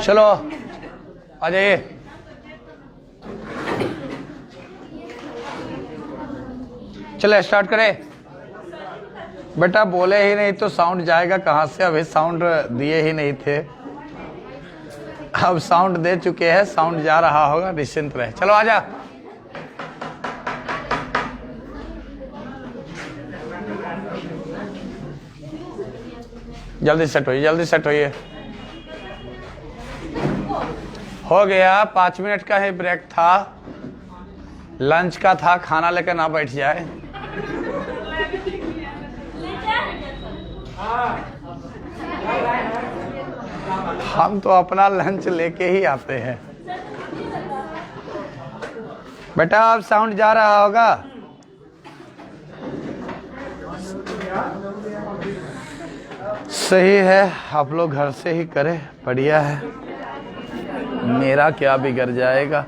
चलो आ जाइए। चलो स्टार्ट करें। बेटा बोले ही नहीं तो साउंड जाएगा कहाँ से? अभी साउंड दिए ही नहीं थे, अब साउंड दे चुके हैं, साउंड जा रहा होगा, निश्चिंत रहे। चलो आजा। जल्दी सेट होइए, जल्दी सेट होइए। हो गया, 5 मिनट का ही ब्रेक था, लंच का था, खाना लेकर ना बैठ जाए। हम तो अपना लंच लेके ही आते हैं। बेटा अब साउंड जा रहा होगा। सही है, आप लोग घर से ही करें, बढ़िया है, मेरा क्या बिगड़ जाएगा।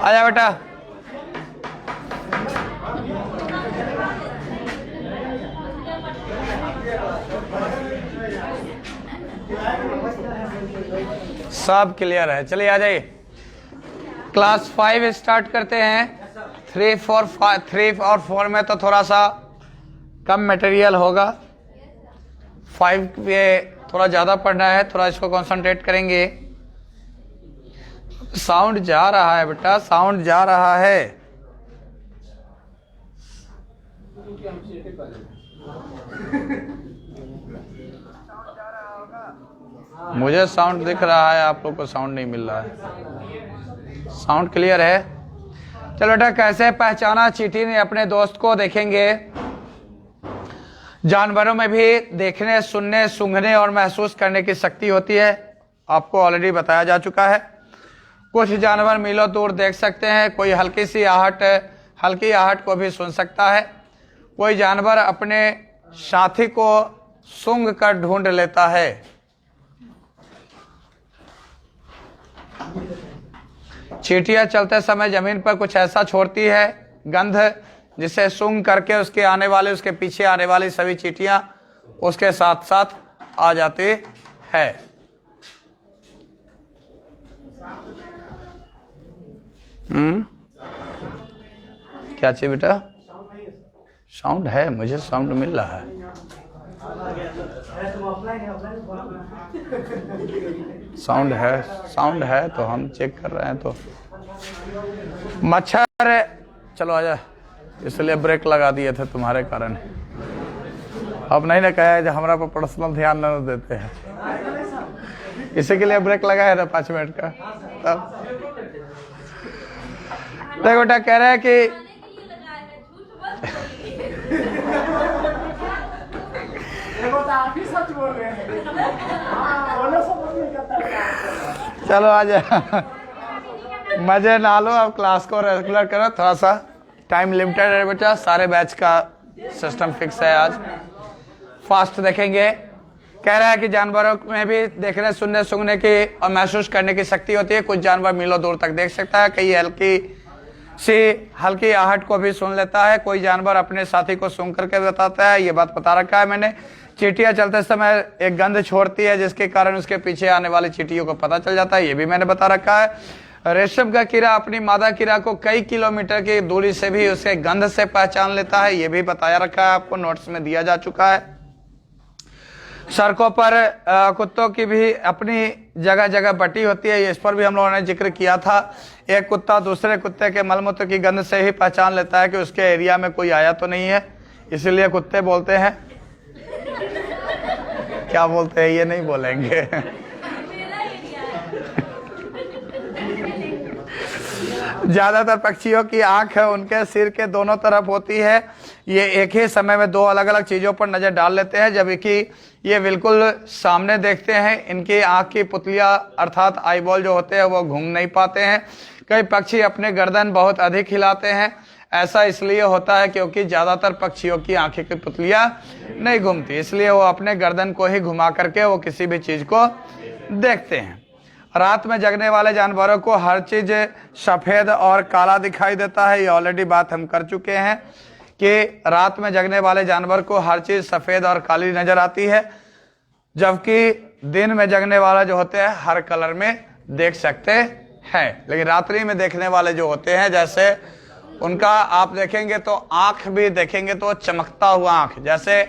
आजा बेटा। सब क्लियर है, चलिए आ जाइए। क्लास 5 स्टार्ट करते हैं। 3 और 4 में तो थोड़ा सा कम मटेरियल होगा, 5 पे थोड़ा ज़्यादा पढ़ना है, थोड़ा इसको कंसंट्रेट करेंगे। साउंड जा रहा है बेटा, साउंड जा रहा है। मुझे साउंड दिख रहा है, आप लोग को साउंड नहीं मिल रहा है। साउंड क्लियर है? चलो बेटा, कैसे पहचाना चींटी ने अपने दोस्त को? देखेंगे, जानवरों में भी देखने, सुनने, सूंघने और महसूस करने की शक्ति होती है, आपको ऑलरेडी बताया जा चुका है। कुछ जानवर मीलों दूर देख सकते हैं, कोई हल्की आहट को भी सुन सकता है। कोई जानवर अपने साथी को सूंघ कर ढूंढ लेता है। चींटियां चलते समय जमीन पर कुछ ऐसा छोड़ती है गंध, जिसे सूंघ करके उसके पीछे आने वाली सभी चींटियां उसके साथ साथ आ जाती है। क्या चाहिए बेटा? साउंड है, मुझे साउंड मिल रहा है। साउंड है तो हम चेक कर रहे हैं। तो मच्छर, चलो आजा, इसलिए ब्रेक लगा दिए थे तुम्हारे कारण। अब नहीं ना कहा है जो हमारा पर पर्सनल ध्यान न देते हैं, इसी के लिए ब्रेक लगाया था 5 मिनट का। तब देखो बेटा, कह रहे हैं कि चलो आ जाए, मजे ना लो, अब क्लास को रेगुलर करो। थोड़ा सा टाइम लिमिटेड है बेटा, सारे बैच का सिस्टम फिक्स है, आज फास्ट देखेंगे। कह रहा है कि जानवरों में भी देखने, सुनने, सूंघने की और महसूस करने की शक्ति होती है। कुछ जानवर मीलों दूर तक देख सकता है, कई हल्की आहट को भी सुन लेता है। कोई जानवर अपने साथी को सूंघ करके बताता है, ये बात बता रखा है मैंने। चींटियां चलते समय एक गंध छोड़ती है, जिसके कारण उसके पीछे आने वाली चींटियों को पता चल जाता है, ये भी मैंने बता रखा है। रेशम का कीड़ा अपनी मादा कीड़ा को कई किलोमीटर की दूरी से भी उसके गंध से पहचान लेता है, ये भी बताया रखा है, आपको नोट्स में दिया जा चुका है। सड़कों पर कुत्तों की भी अपनी जगह जगह बटी होती है, इस पर भी हम लोगों ने जिक्र किया था। एक कुत्ता दूसरे कुत्ते के मलमूत्र की गंध से ही पहचान लेता है कि उसके एरिया में कोई आया तो नहीं है, इसलिए कुत्ते बोलते हैं। क्या बोलते हैं ये नहीं बोलेंगे। ज्यादातर पक्षियों की आंख उनके सिर के दोनों तरफ होती है, ये एक ही समय में 2 अलग अलग चीजों पर नजर डाल लेते हैं, जबकि ये बिल्कुल सामने देखते हैं। इनकी आंख की पुतलियां अर्थात आईबॉल जो होते हैं वो घूम नहीं पाते हैं। कई पक्षी अपने गर्दन बहुत अधिक हिलाते हैं, ऐसा इसलिए होता है क्योंकि ज्यादातर पक्षियों की आंखें की पुतलियां नहीं घूमती, इसलिए वो अपने गर्दन को ही घुमा करके वो किसी भी चीज को देखते हैं। रात में जगने वाले जानवरों को हर चीज सफेद और काला दिखाई देता है, ये ऑलरेडी बात हम कर चुके हैं कि रात में जगने वाले जानवर को हर चीज सफेद और काली नजर आती है, जबकि दिन में जगने वाला जो होते हैं हर कलर में देख सकते हैं, लेकिन रात्रि में देखने वाले जो होते हैं, जैसे उनका आप देखेंगे तो आंख भी देखेंगे तो चमकता हुआ आंख, जैसे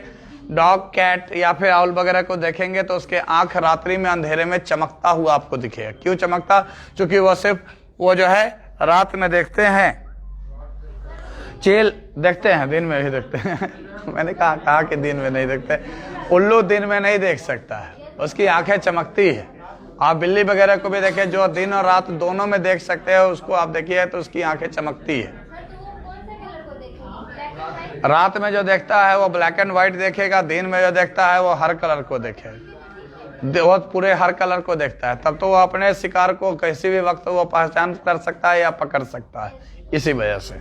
डॉग, कैट या फिर आउल वगैरह को देखेंगे तो उसके आंख रात्रि में अंधेरे में चमकता हुआ आपको दिखेगा। क्यों चमकता? क्योंकि वो सिर्फ वो जो है रात में देखते हैं। चील देखते हैं, दिन में भी देखते हैं। मैंने कहा कि दिन में नहीं देखते। उल्लू दिन में नहीं देख सकता है, उसकी आंखें चमकती है। आप बिल्ली वगैरह को भी देखें जो दिन और रात दोनों में देख सकते हैं, उसको आप देखिए तो उसकी आंखें चमकती है। रात में जो देखता है वो ब्लैक एंड व्हाइट देखेगा, दिन में जो देखता है वो हर कलर को देखेगा, वो पूरे हर कलर को देखता है। तब तो वो अपने शिकार को किसी भी वक्त वो पहचान कर सकता है या पकड़ सकता है। इसी वजह से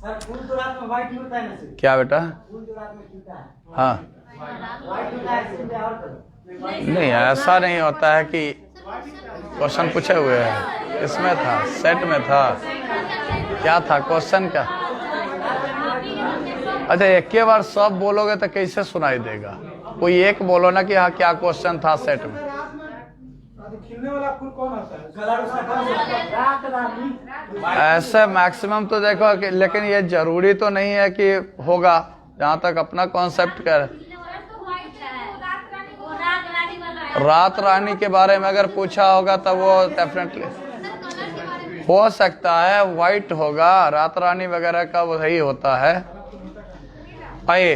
रात में व्हाइट होता है ना? क्या बेटा? रात में खिलता है। हाँ, व्हाइट होता है, नहीं ऐसा नहीं होता है कि क्वेश्चन पूछे हुए हैं, इसमें था, सेट में था। क्या था क्वेश्चन का? अच्छा, एक के बार सब बोलोगे तो कैसे सुनाई देगा? कोई एक बोलो ना कि हाँ क्या क्वेश्चन था सेट में। खिलने वाला फूल कौन होता है? कलर उसका कौन होता है? रात रानी। ऐसे मैक्सिमम तो देखो कि, लेकिन ये जरूरी तो नहीं है कि होगा, जहाँ तक अपना कॉन्सेप्ट कर। रात रानी के बारे में अगर पूछा होगा तब वो डेफिनेटली हो सकता है व्हाइट होगा, रात रानी वगैरह का वही होता है। आइए,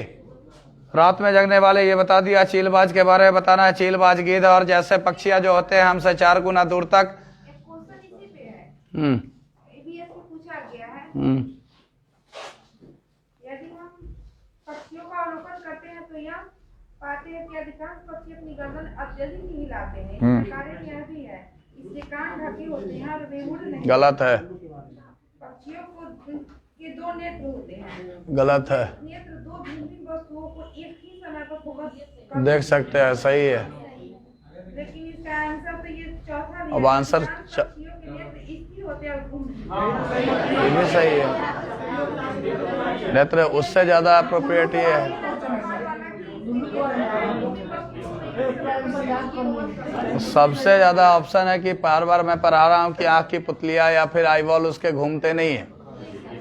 रात में जगने वाले ये बता दिया। चीलबाज के बारे में बताना है। चीलबाज, गिद्ध और जैसे पक्षियां जो होते हैं हमसे 4 गुना दूर तक। पूछा गया है, यदि हम पक्षियों का अवलोकन करते हैं तो यह पाते हैं कि अधिकांश पक्षी अपनी गर्दन अत्यधिक नहीं हिलाते हैं। इसका कारण यह भी है, इससे कान ढके होते हैं और वे उड़ नहीं। गलत है, पक्षियों के 2 नेत्र होते हैं। गलत है, नेत्र 2 भिन्न वस्तुओं को एक ही समय पर फोकस देख सकते हैं, सही है। लेकिन इसका आंसर तो ये चौथा नहीं अब है। आंसर पक्षियों के नेत्र स्थिर होते हैं और घूमते ये भी सही है। नेत्र उससे ज्यादा अप्रोप्रिएट ये है। सबसे ज्यादा ऑप्शन है कि बार बार मैं पढ़ा रहा हूँ कि आँख की पुतलियाँ या फिर आईबॉल उसके घूमते नहीं है,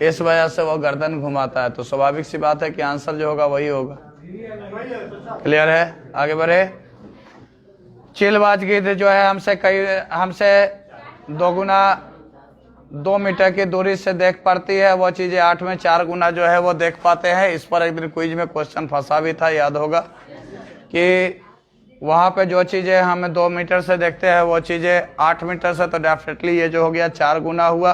इस वजह से वो गर्दन घुमाता है। तो स्वाभाविक सी बात है कि आंसर जो होगा वही होगा। क्लियर है? आगे बढ़े। चीलबाज गिद्ध जो है हमसे 2 गुना 2 मीटर की दूरी से देख पाती है, वो चीजें 8 में 4 गुना जो है वो देख पाते हैं। इस पर एक दिन क्विज में क्वेश्चन फंसा भी था, याद होगा कि वहां पे जो चीजें हमें 2 मीटर से देखते हैं वो चीजें 8 मीटर से, तो डेफिनेटली ये जो हो गया 4 गुना हुआ।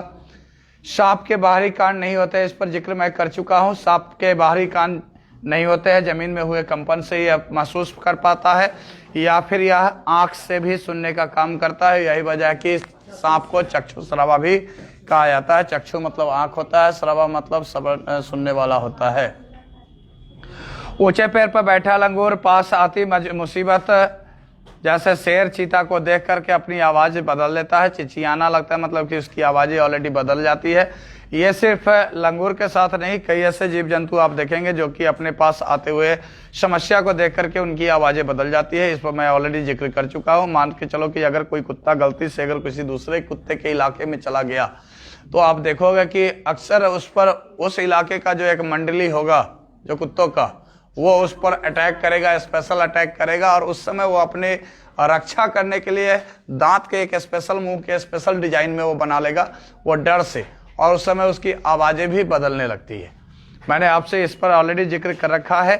सांप के बाहरी कान नहीं होते, इस पर जिक्र मैं कर चुका हूँ। सांप के बाहरी कान नहीं होते हैं, जमीन में हुए कंपन से ही महसूस कर पाता है, या फिर यह आंख से भी सुनने का काम करता है। यही वजह है कि सांप को चक्षु श्रवा भी कहा जाता है। चक्षु मतलब आंख होता है, श्रवा मतलब सुनने वाला होता है। ऊंचे पैर पर बैठा लंगूर, पास आती मुसीबत, जैसे शेर चीता को देख करके अपनी आवाज बदल लेता है, चिचियाना लगता है, मतलब कि उसकी आवाजें ऑलरेडी बदल जाती है। ये सिर्फ लंगूर के साथ नहीं, कई ऐसे जीव जंतु आप देखेंगे जो कि अपने पास आते हुए समस्या को देख करके उनकी आवाजें बदल जाती है। इस पर मैं ऑलरेडी जिक्र कर चुका हूँ। मान के चलो कि अगर कोई कुत्ता गलती से अगर किसी दूसरे कुत्ते के इलाके में चला गया तो आप देखोगे कि अक्सर उस पर उस इलाके का जो एक मंडली होगा जो कुत्तों का, वो उस पर अटैक करेगा, स्पेशल अटैक करेगा, और उस समय वो अपने रक्षा करने के लिए दांत के एक स्पेशल मुंह के स्पेशल डिजाइन में वो बना लेगा, वो डर से, और उस समय उसकी आवाजें भी बदलने लगती है। मैंने आपसे इस पर ऑलरेडी जिक्र कर रखा है।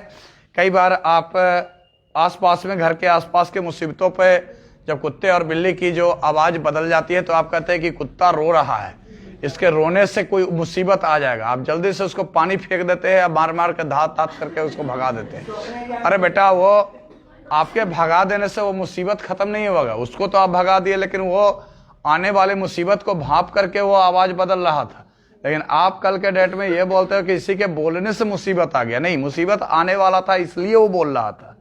कई बार आप आसपास में, घर के आसपास के मुसीबतों पे जब कुत्ते और बिल्ली की जो आवाज बदल जाती है तो आप कहते हैं कि कुत्ता रो रहा है, इसके रोने से कोई मुसीबत आ जाएगा, आप जल्दी से उसको पानी फेंक देते हैं या मार मार के धात करके उसको भगा देते हैं। अरे बेटा, वो आपके भगा देने से वो मुसीबत खत्म नहीं होगा। उसको तो आप भगा दिए, लेकिन वो आने वाली मुसीबत को भांप करके वो आवाज बदल रहा था। लेकिन आप कल के डेट में ये बोलते हो कि इसी के बोलने से मुसीबत आ गया। नहीं, मुसीबत आने वाला था इसलिए वो बोल रहा था।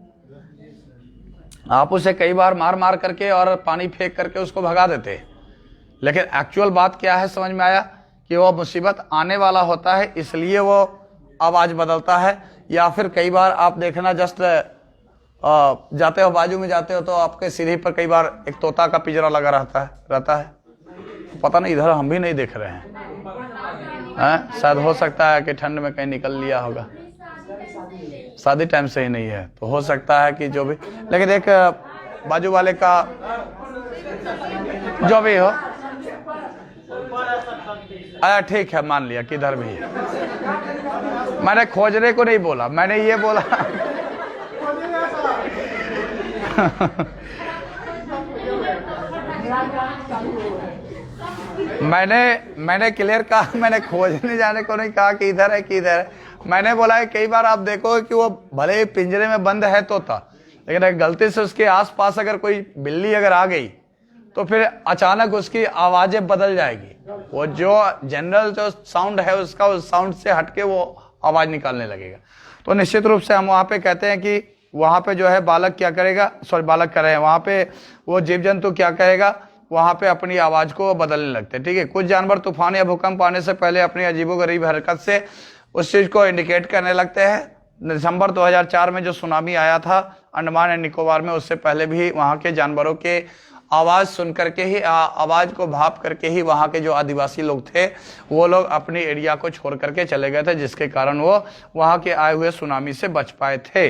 आप उसे कई बार मार मार करके और पानी फेंक करके उसको भगा देते, लेकिन एक्चुअल बात क्या है समझ में आया कि वो मुसीबत आने वाला होता है इसलिए वो आवाज बदलता है। या फिर कई बार आप देखना, जस्ट जाते हो, बाजू में जाते हो तो आपके सीढ़ी पर कई बार एक तोता का पिंजरा लगा रहता है। पता नहीं इधर हम भी नहीं देख रहे हैं, शायद हो सकता है कि ठंड में कहीं निकल लिया होगा। शादी टाइम से ही नहीं है तो हो सकता है कि जो भी, लेकिन एक बाजू वाले का जो भी हो, अच्छा ठीक है, मान लिया कि इधर भी है। मैंने खोजने को नहीं बोला, मैंने ये बोला मैंने क्लियर कहा, मैंने खोजने जाने को नहीं कहा कि इधर है कि इधर है। मैंने बोला है कई बार आप देखो कि वो भले ही पिंजरे में बंद है तोता, लेकिन अगर गलती से उसके आसपास अगर कोई बिल्ली अगर आ गई तो फिर अचानक उसकी आवाजें बदल जाएगी। वो जो जनरल जो साउंड है उसका, उस साउंड से हटके वो आवाज निकालने लगेगा। तो निश्चित रूप से हम वहाँ पे कहते हैं कि वहाँ पे जो है बालक क्या करेगा, बालक कर रहे हैं, वहाँ पे वो जीव जंतु क्या करेगा, वहाँ पे अपनी आवाज को बदलने लगते हैं। ठीक है, कुछ जानवर तूफान या भूकंप आने से पहले अपनी अजीबोगरीब हरकत से उस चीज को इंडिकेट करने लगते हैं। दिसंबर 2004 में जो सुनामी आया था अंडमान एंड निकोबार में, उससे पहले भी वहाँ के जानवरों के आवाज सुन करके ही, आवाज को भाप करके ही वहाँ के जो आदिवासी लोग थे वो लोग अपने एरिया को छोड़ करके चले गए थे, जिसके कारण वो वहाँ के आए हुए सुनामी से बच पाए थे।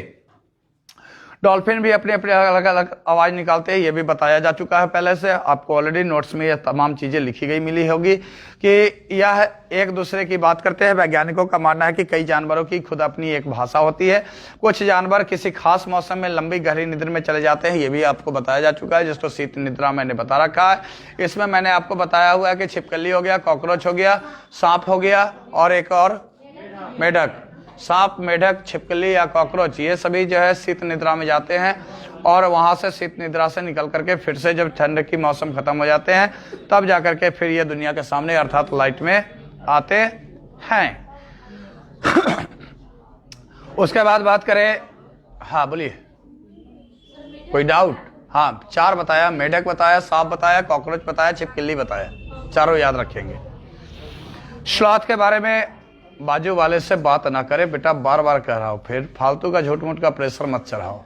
डॉल्फिन भी अपने अपने अलग अलग आवाज निकालते हैं, ये भी बताया जा चुका है पहले से। आपको ऑलरेडी नोट्स में ये तमाम चीजें लिखी गई मिली होगी कि यह एक दूसरे की बात करते हैं। वैज्ञानिकों का मानना है कि कई जानवरों की खुद अपनी एक भाषा होती है। कुछ जानवर किसी खास मौसम में लंबी गहरी निद्रा में चले जाते हैं, ये भी आपको बताया जा चुका है, जिसको शीत निद्रा मैंने बता रखा है। इसमें मैंने आपको बताया हुआ है कि छिपकली हो गया, कॉकरोच हो गया, सांप हो गया और एक और मेढक। सांप, मेढक, छिपकली या कॉकरोच, ये सभी जो है शीत निद्रा में जाते हैं और वहां से शीत निद्रा से निकल करके फिर से जब ठंड की मौसम खत्म हो जाते हैं तब जाकर के फिर ये दुनिया के सामने अर्थात लाइट में आते हैं। उसके बाद बात करें, हाँ बोलिए, कोई डाउट? हाँ, 4 बताया, मेढक बताया, सांप बताया, कॉकरोच बताया, छिपकली बताया, चारों याद रखेंगे। स्लॉथ के बारे में बाजू वाले से बात ना करे बेटा, बार बार कह रहा हूं, फिर फालतू का झूठ मूठ का प्रेशर मत चढ़ाओ।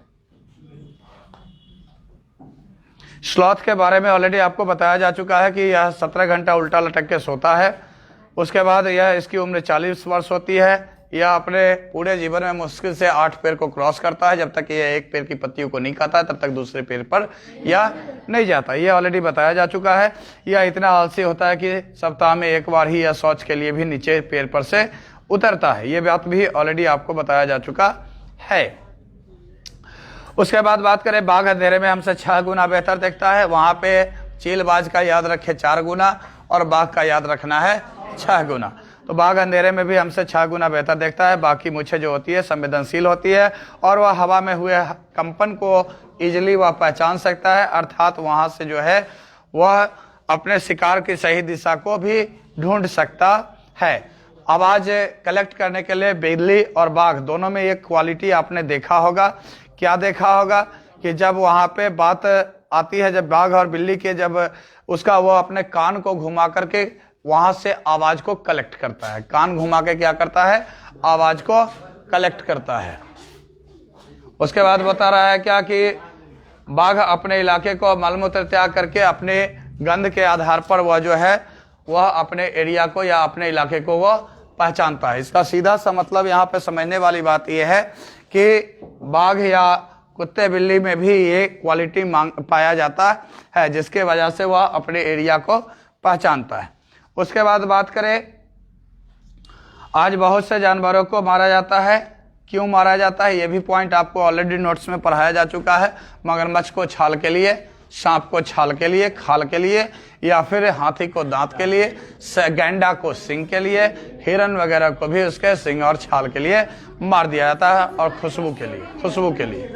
स्लॉथ के बारे में ऑलरेडी आपको बताया जा चुका है कि यह 17 घंटा उल्टा लटक के सोता है। उसके बाद यह, इसकी उम्र 40 वर्ष होती है। यह अपने पूरे जीवन में मुश्किल से 8 पैर को क्रॉस करता है। जब तक यह एक पैर की पत्तियों को नहीं खाता है तब तक दूसरे पैर पर यह नहीं जाता। यह ऑलरेडी बताया जा चुका है। यह इतना आलसी होता है कि सप्ताह में एक बार ही यह शौच के लिए भी नीचे पैर पर से उतरता है। यह बात भी ऑलरेडी आपको बताया जा चुका है। उसके बाद बात करें, बाघ अंधेरे में हमसे 6 गुना बेहतर देखता है। वहां पे चीलबाज का याद रखे 4 गुना और बाघ का याद रखना है 6 गुना। तो बाघ अंधेरे में भी हमसे 6 गुना बेहतर देखता है। बाकी मूछें जो होती है संवेदनशील होती है और वह हवा में हुए कंपन को इजीली वह पहचान सकता है, अर्थात वहां से जो है वह अपने शिकार की सही दिशा को भी ढूंढ सकता है। आवाज कलेक्ट करने के लिए बिल्ली और बाघ दोनों में एक क्वालिटी आपने देखा होगा। क्या देखा होगा कि जब वहां पे बात आती है, जब बाघ और बिल्ली के, जब उसका वो अपने कान को घुमा करके वहां से आवाज को कलेक्ट करता है। कान घुमा के क्या करता है? आवाज को कलेक्ट करता है। उसके बाद बता रहा है क्या कि बाघ अपने इलाके को मलमूत्र त्याग करके अपने गंध के आधार पर वह जो है वह अपने एरिया को या अपने इलाके को वह पहचानता है। इसका सीधा सा मतलब यहाँ पे समझने वाली बात यह है कि बाघ या कुत्ते बिल्ली में भी ये क्वालिटी पाया जाता है, जिसके वजह से वह अपने एरिया को पहचानता है। उसके बाद बात करें, आज बहुत से जानवरों को मारा जाता है। क्यों मारा जाता है? ये भी पॉइंट आपको ऑलरेडी नोट्स में पढ़ाया जा चुका है। मगरमच्छ को छाल के लिए, सांप को छाल के लिए, खाल के लिए, या फिर हाथी को दांत के लिए, गैंडा को सींग के लिए, हिरन वगैरह को भी उसके सींग और छाल के लिए मार दिया जाता है, और खुशबू के लिए, खुशबू के लिए।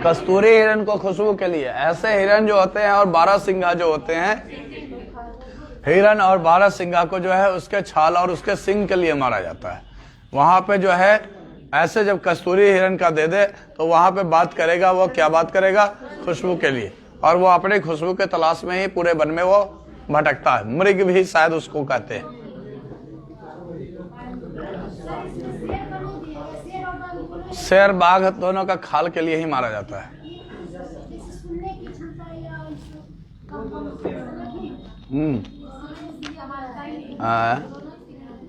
कस्तूरी हिरन को खुशबू के लिए। ऐसे हिरन जो होते हैं और 12 सिंघा जो होते हैं, हिरन और 12 सिंघा को जो है उसके छाल और उसके सींग के लिए मारा जाता है। वहां पे जो है ऐसे जब कस्तूरी हिरन का दे दे तो वहां पे बात करेगा, वो क्या बात करेगा? खुशबू के लिए। और वो अपने खुशबू के तलाश में ही पूरे वन में वो भटकता है। मृग भी शायद उसको कहते हैं। शेर बाघ दोनों का खाल के लिए ही मारा जाता है।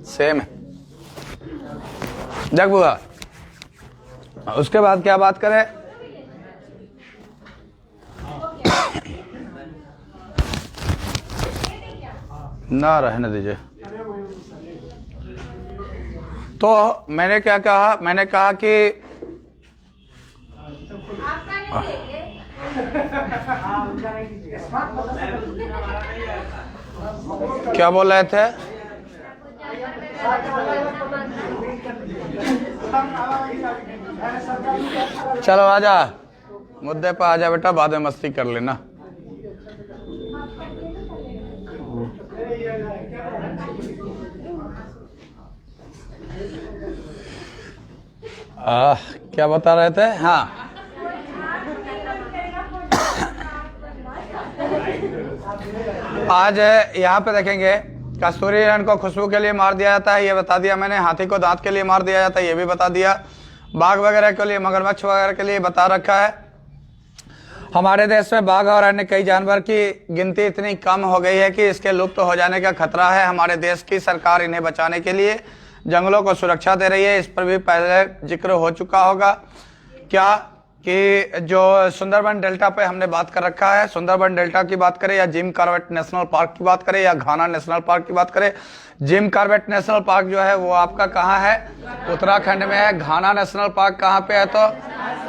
सेम है। जग बुआ, उसके बाद क्या बात करें? ना रहने दीजिए। तो मैंने क्या कहा? मैंने कहा कि क्या बोल रहे थे? चलो आजा, मुद्दे पर आजा बेटा, बाद में मस्ती कर लेना। क्या बता रहे थे? हाँ, आज यहाँ पे देखेंगे कस्तूरी हिरण को खुशबू के लिए मार दिया जाता है, ये बता दिया मैंने। हाथी को दांत के लिए मार दिया जाता है, ये भी बता दिया। बाघ वगैरह के लिए, मगरमच्छ वगैरह के लिए बता रखा है। हमारे देश में बाघ और अन्य कई जानवर की गिनती इतनी कम हो गई है कि इसके लुप्त हो जाने का खतरा है। हमारे देश की सरकार इन्हें बचाने के लिए जंगलों को सुरक्षा दे रही है। इस पर भी पहले जिक्र हो चुका होगा क्या कि जो सुंदरबन डेल्टा पे हमने बात कर रखा है। सुंदरबन डेल्टा की बात करें या जिम कॉर्बेट नेशनल पार्क की बात करें या घाना नेशनल पार्क की बात करें, जिम कॉर्बेट नेशनल पार्क जो है वो आपका कहाँ है? उत्तराखंड में है। घाना नेशनल पार्क कहाँ पे है? तो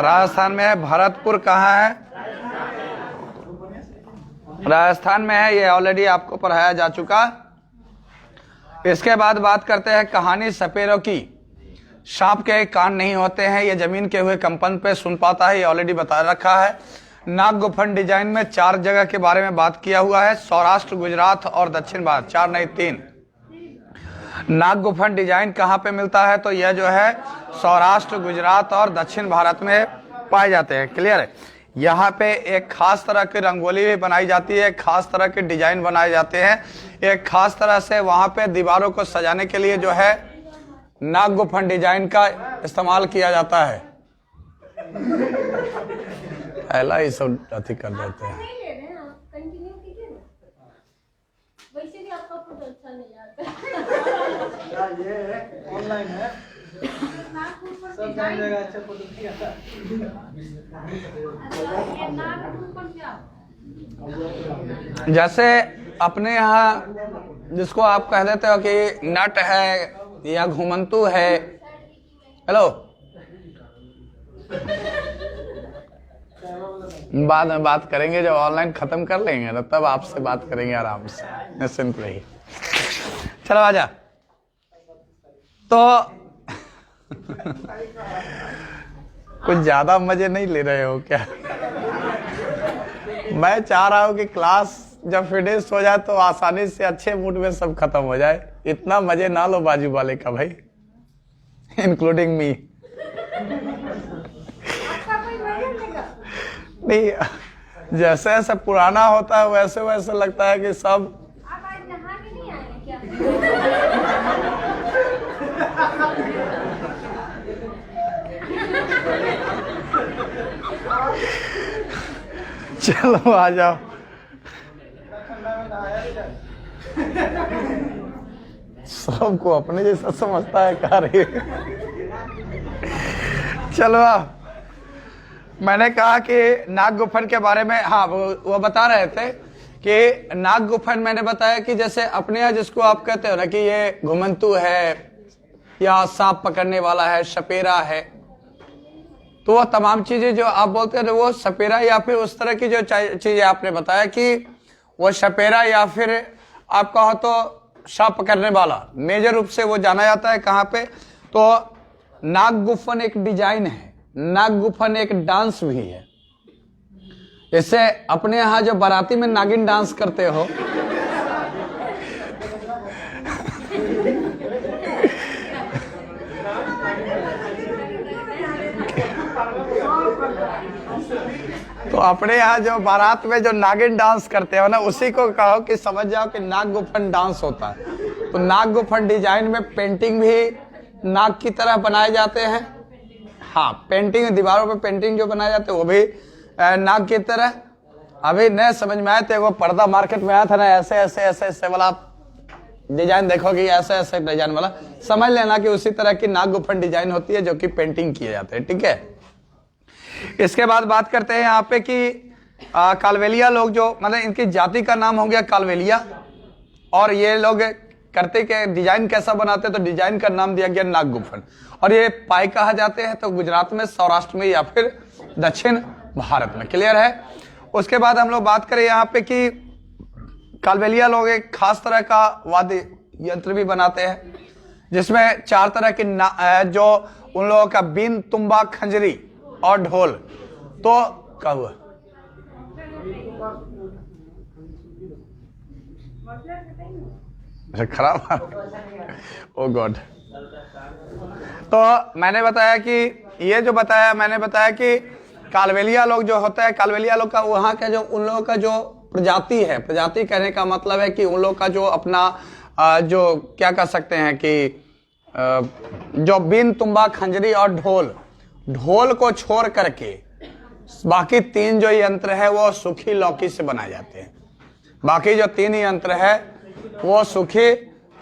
राजस्थान में है। भरतपुर कहाँ है? राजस्थान में है। ये ऑलरेडी आपको पढ़ाया जा चुका। इसके बाद बात करते हैं कहानी सपेरों की। सांप के कान नहीं होते हैं, ये जमीन के हुए कंपन पे सुन पाता है, ये ऑलरेडी बता रखा है। नाग गुफन डिजाइन में 4 जगह के बारे में बात किया हुआ है, सौराष्ट्र, गुजरात और दक्षिण भारत। 4 नहीं 3। नाग गुफन डिजाइन कहाँ पे मिलता है? तो यह जो है सौराष्ट्र, गुजरात और दक्षिण भारत में पाए जाते हैं। क्लियर है? यहाँ पे एक खास तरह की रंगोली भी बनाई जाती है, खास तरह के डिजाइन बनाए जाते हैं। एक खास तरह से वहाँ पे दीवारों को सजाने के लिए जो है नाग गुफन डिजाइन का इस्तेमाल किया जाता है। पहला ही सब अति कर देते हैं। वैसे भी आपका फोटो अच्छा नहीं आता। ये ऑनलाइन है, सब जान जाएगा। अच्छा फोटो नहीं आता। जैसे अपने यहाँ जिसको आप कह देते हो कि नट है या घुमंतू है। हेलो, बाद में बात करेंगे, जब ऑनलाइन खत्म कर लेंगे ना तब आपसे बात करेंगे आराम से, निश्चिंत रहिए। चलो आजा। तो कुछ ज्यादा मजे नहीं ले रहे हो क्या? मैं चाह रहा हूं कि क्लास जब फिनिश हो जाए तो आसानी से अच्छे मूड में सब खत्म हो जाए। इतना मजे ना लो बाजू वाले का भाई, इंक्लूडिंग मी। नहीं, जैसे जैसे पुराना होता है वैसे वैसे लगता है कि सब आप आज नहा के नहीं आए क्या? चलो आ जाओ। सबको अपने जैसा समझता है कार्य। चलो आप, मैंने कहा कि नाग गुफन के बारे में, हाँ वो बता रहे थे कि नाग गुफन मैंने बताया कि जैसे अपने यहाँ जिसको आप कहते हो ना कि ये घुमंतू है या सांप पकड़ने वाला है, सपेरा है, तो वो तमाम चीजें जो आप बोलते हैं वो सपेरा या फिर उस तरह की जो चीजें आपने बताया कि वो सपेरा या फिर आप कहो तो सांप पकड़ने वाला, मेजर रूप से वो जाना जाता है कहाँ पे? तो नाग गुफन एक डिजाइन है, नाग गुफन एक डांस भी है। जैसे अपने यहाँ जो बाराती में नागिन डांस करते हो, तो अपने यहाँ जो बारात में जो नागिन डांस करते हो ना, उसी को कहो कि समझ जाओ कि नाग गुफन डांस होता है। तो नाग गुफन डिजाइन में पेंटिंग भी नाक की तरह बनाए जाते हैं। हाँ, पेंटिंग, दीवारों पे पेंटिंग जो बनाए जाते हैं वो भी नाक की तरह। अभी नए समझ में आए थे, वो पर्दा मार्केट में आया था ना, ऐसे ऐसे ऐसे ऐसे वाला डिजाइन देखोगे, ऐसे ऐसे डिजाइन वाला, समझ लेना कि उसी तरह की नाक गुफन डिजाइन होती है जो कि पेंटिंग किए जाते हैं। ठीक है, इसके बाद बात करते हैं यहाँ पे कि कालवेलिया लोग जो, मतलब इनकी जाति का नाम हो गया कालवेलिया, और ये लोग करते के डिजाइन कैसा बनाते हैं, तो डिजाइन का नाम दिया गया नाग गुफन। और ये पाए कहा जाते हैं तो गुजरात में, सौराष्ट्र में या फिर दक्षिण भारत में। क्लियर है। उसके बाद हम लोग बात करें यहाँ पे कि कालवेलिया लोग एक खास तरह का वाद्य यंत्र भी बनाते हैं, जिसमें 4 तरह की जो उन लोगों का बीन, तुंबा, खंजरी और ढोल। तो क्या हुआ? खराब। ओ गॉड। तो मैंने बताया कि ये जो बताया, मैंने बताया कि कालवेलिया लोग जो होता है, कालवेलिया लोग का वहाँ का जो, उन लोगों का जो प्रजाति है, प्रजाति कहने का मतलब है कि उन लोग का जो अपना जो क्या कह सकते हैं कि जो बीन, तुंबा, खंजरी और ढोल को छोड़ करके बाकी 3 जो यंत्र है वो सूखी लौकी से बनाए जाते हैं। बाकी जो 3 यंत्र है वो सूखी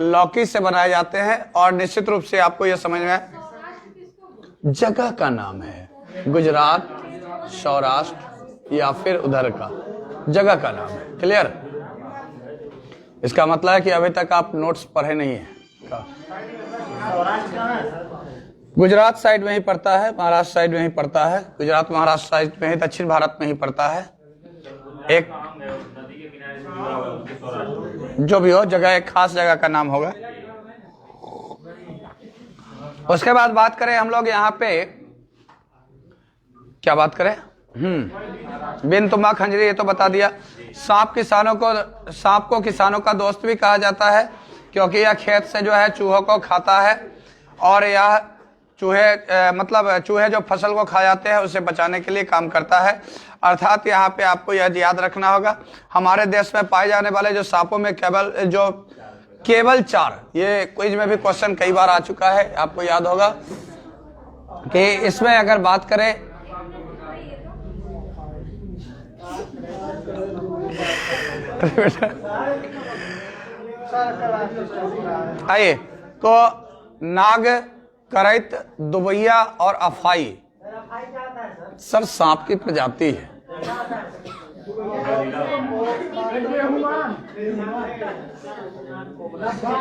लौकी से बनाए जाते हैं। और निश्चित रूप से आपको यह समझ में, जगह का नाम है, गुजरात, सौराष्ट्र या फिर उधर का जगह का नाम है। क्लियर। इसका मतलब है कि अभी तक आप नोट्स पढ़े नहीं है। गुजरात साइड में ही पड़ता है, महाराष्ट्र साइड में ही पड़ता है, गुजरात महाराष्ट्र साइड में ही, दक्षिण भारत में ही पड़ता है। एक जो भी हो जगह, एक खास जगह का नाम होगा। उसके बाद बात करें हम लोग यहाँ पे, क्या बात करें, बिन, तुंबा, खंजरी ये तो बता दिया। सांप को किसानों का दोस्त भी कहा जाता है, क्योंकि यह खेत से जो है चूहों को खाता है, और यह चूहे जो फसल को खा जाते हैं उसे बचाने के लिए काम करता है। अर्थात यहाँ पे आपको यह याद रखना होगा, हमारे देश में पाए जाने वाले जो सांपों में केवल 4, ये क्विज में भी क्वेश्चन कई बार आ चुका है, आपको याद होगा कि इसमें अगर बात करें आइए, तो नाग, करैत, दुबैया और अफाई सर सांप की प्रजाति है।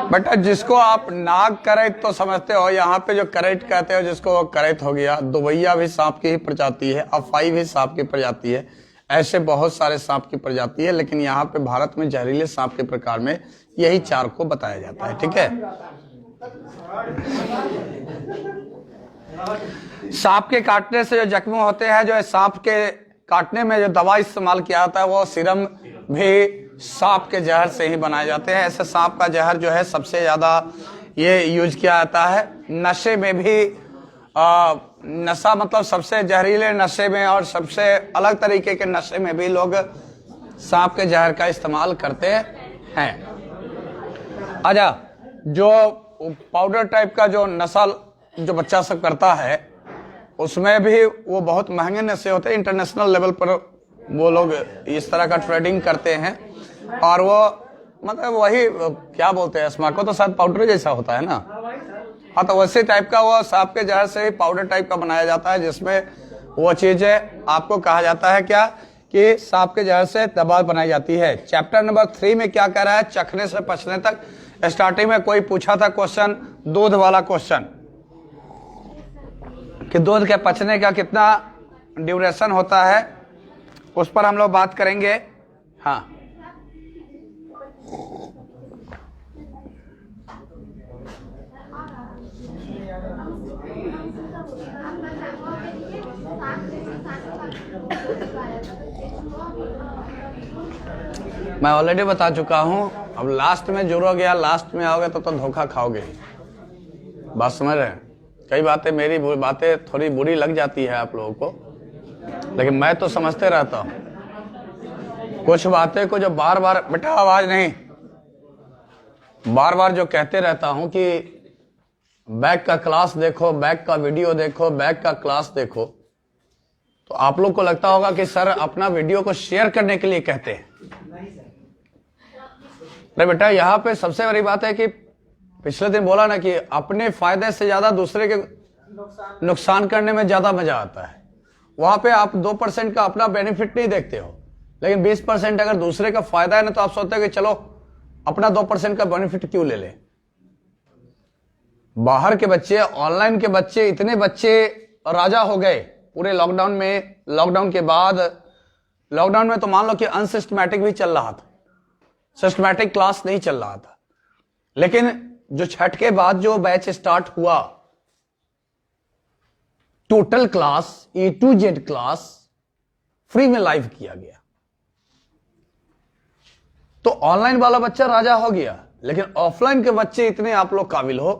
बेटा जिसको आप नाग, करैत तो समझते हो, यहाँ पे जो करैत कहते हो जिसको, वो करैत हो गया। दुबैया भी सांप की ही प्रजाति है, अफाई भी सांप की प्रजाति है। ऐसे बहुत सारे सांप की प्रजाति है, लेकिन यहाँ पे भारत में जहरीले सांप के प्रकार में यही 4 को बताया जाता है। ठीक है। सांप के काटने से जो जख्म होते हैं, जो सांप के काटने में जो दवा इस्तेमाल किया जाता है, वो सीरम भी सांप के जहर से ही बनाए जाते हैं। ऐसे सांप का जहर जो है सबसे ज्यादा ये यूज किया जाता है। नशे में भी नशा मतलब सबसे जहरीले नशे में और सबसे अलग तरीके के नशे में भी लोग सांप के जहर का इस्तेमाल करते हैं। अच्छा, जो पाउडर टाइप का जो नशा जो बच्चा सब करता है, उसमें भी वो बहुत महंगे नशे होते हैं। इंटरनेशनल लेवल पर वो लोग इस तरह का ट्रेडिंग करते हैं, और वो मतलब वही क्या बोलते हैं, स्माको तो शायद पाउडर जैसा होता है ना। हाँ, तो वैसे टाइप का वो सांप के जहर से ही पाउडर टाइप का बनाया जाता है, जिसमें वो चीजें आपको कहा जाता है क्या, कि सांप के जहर से दवा बनाई जाती है। चैप्टर नंबर 3 में क्या कह रहा है, चखने से पचने तक। स्टार्टिंग में कोई पूछा था क्वेश्चन, दूध वाला क्वेश्चन, कि दूध के पचने का कितना ड्यूरेशन होता है, उस पर हम लोग बात करेंगे। हाँ, मैं ऑलरेडी बता चुका हूं। अब लास्ट में जुड़ो गया, लास्ट में आओगे तो धोखा खाओगे। बात समझ रहे हैं। कई बातें, मेरी बातें थोड़ी बुरी लग जाती है आप लोगों को, लेकिन मैं तो समझते रहता हूं। कुछ बातें को जो बार बार, बेटा आवाज नहीं, बार बार जो कहते रहता हूं कि बैक का क्लास देखो, बैक का वीडियो देखो, बैक का क्लास देखो, तो आप लोग को लगता होगा कि सर अपना वीडियो को शेयर करने के लिए कहते हैं। अरे बेटा, यहाँ पे सबसे बड़ी बात है कि पिछले दिन बोला ना कि अपने फायदे से ज्यादा दूसरे के नुकसान करने में ज्यादा मजा आता है। वहां पे आप 2% का अपना बेनिफिट नहीं देखते हो, लेकिन 20% अगर दूसरे का फायदा है ना, तो आप सोचते हो कि चलो अपना 2% का बेनिफिट क्यों ले ले। बाहर के बच्चे, ऑनलाइन के बच्चे, इतने बच्चे राजा हो गए पूरे लॉकडाउन में। लॉकडाउन के बाद, लॉकडाउन में तो मान लो कि अनसिस्टमैटिक भी चल रहा था, सिस्टमैटिक क्लास नहीं चल रहा था, लेकिन जो छठ के बाद जो बैच स्टार्ट हुआ, total class A to Z class free में लाइव किया गया, तो ऑनलाइन वाला बच्चा राजा हो गया। लेकिन ऑफलाइन के बच्चे इतने आप लोग काबिल हो,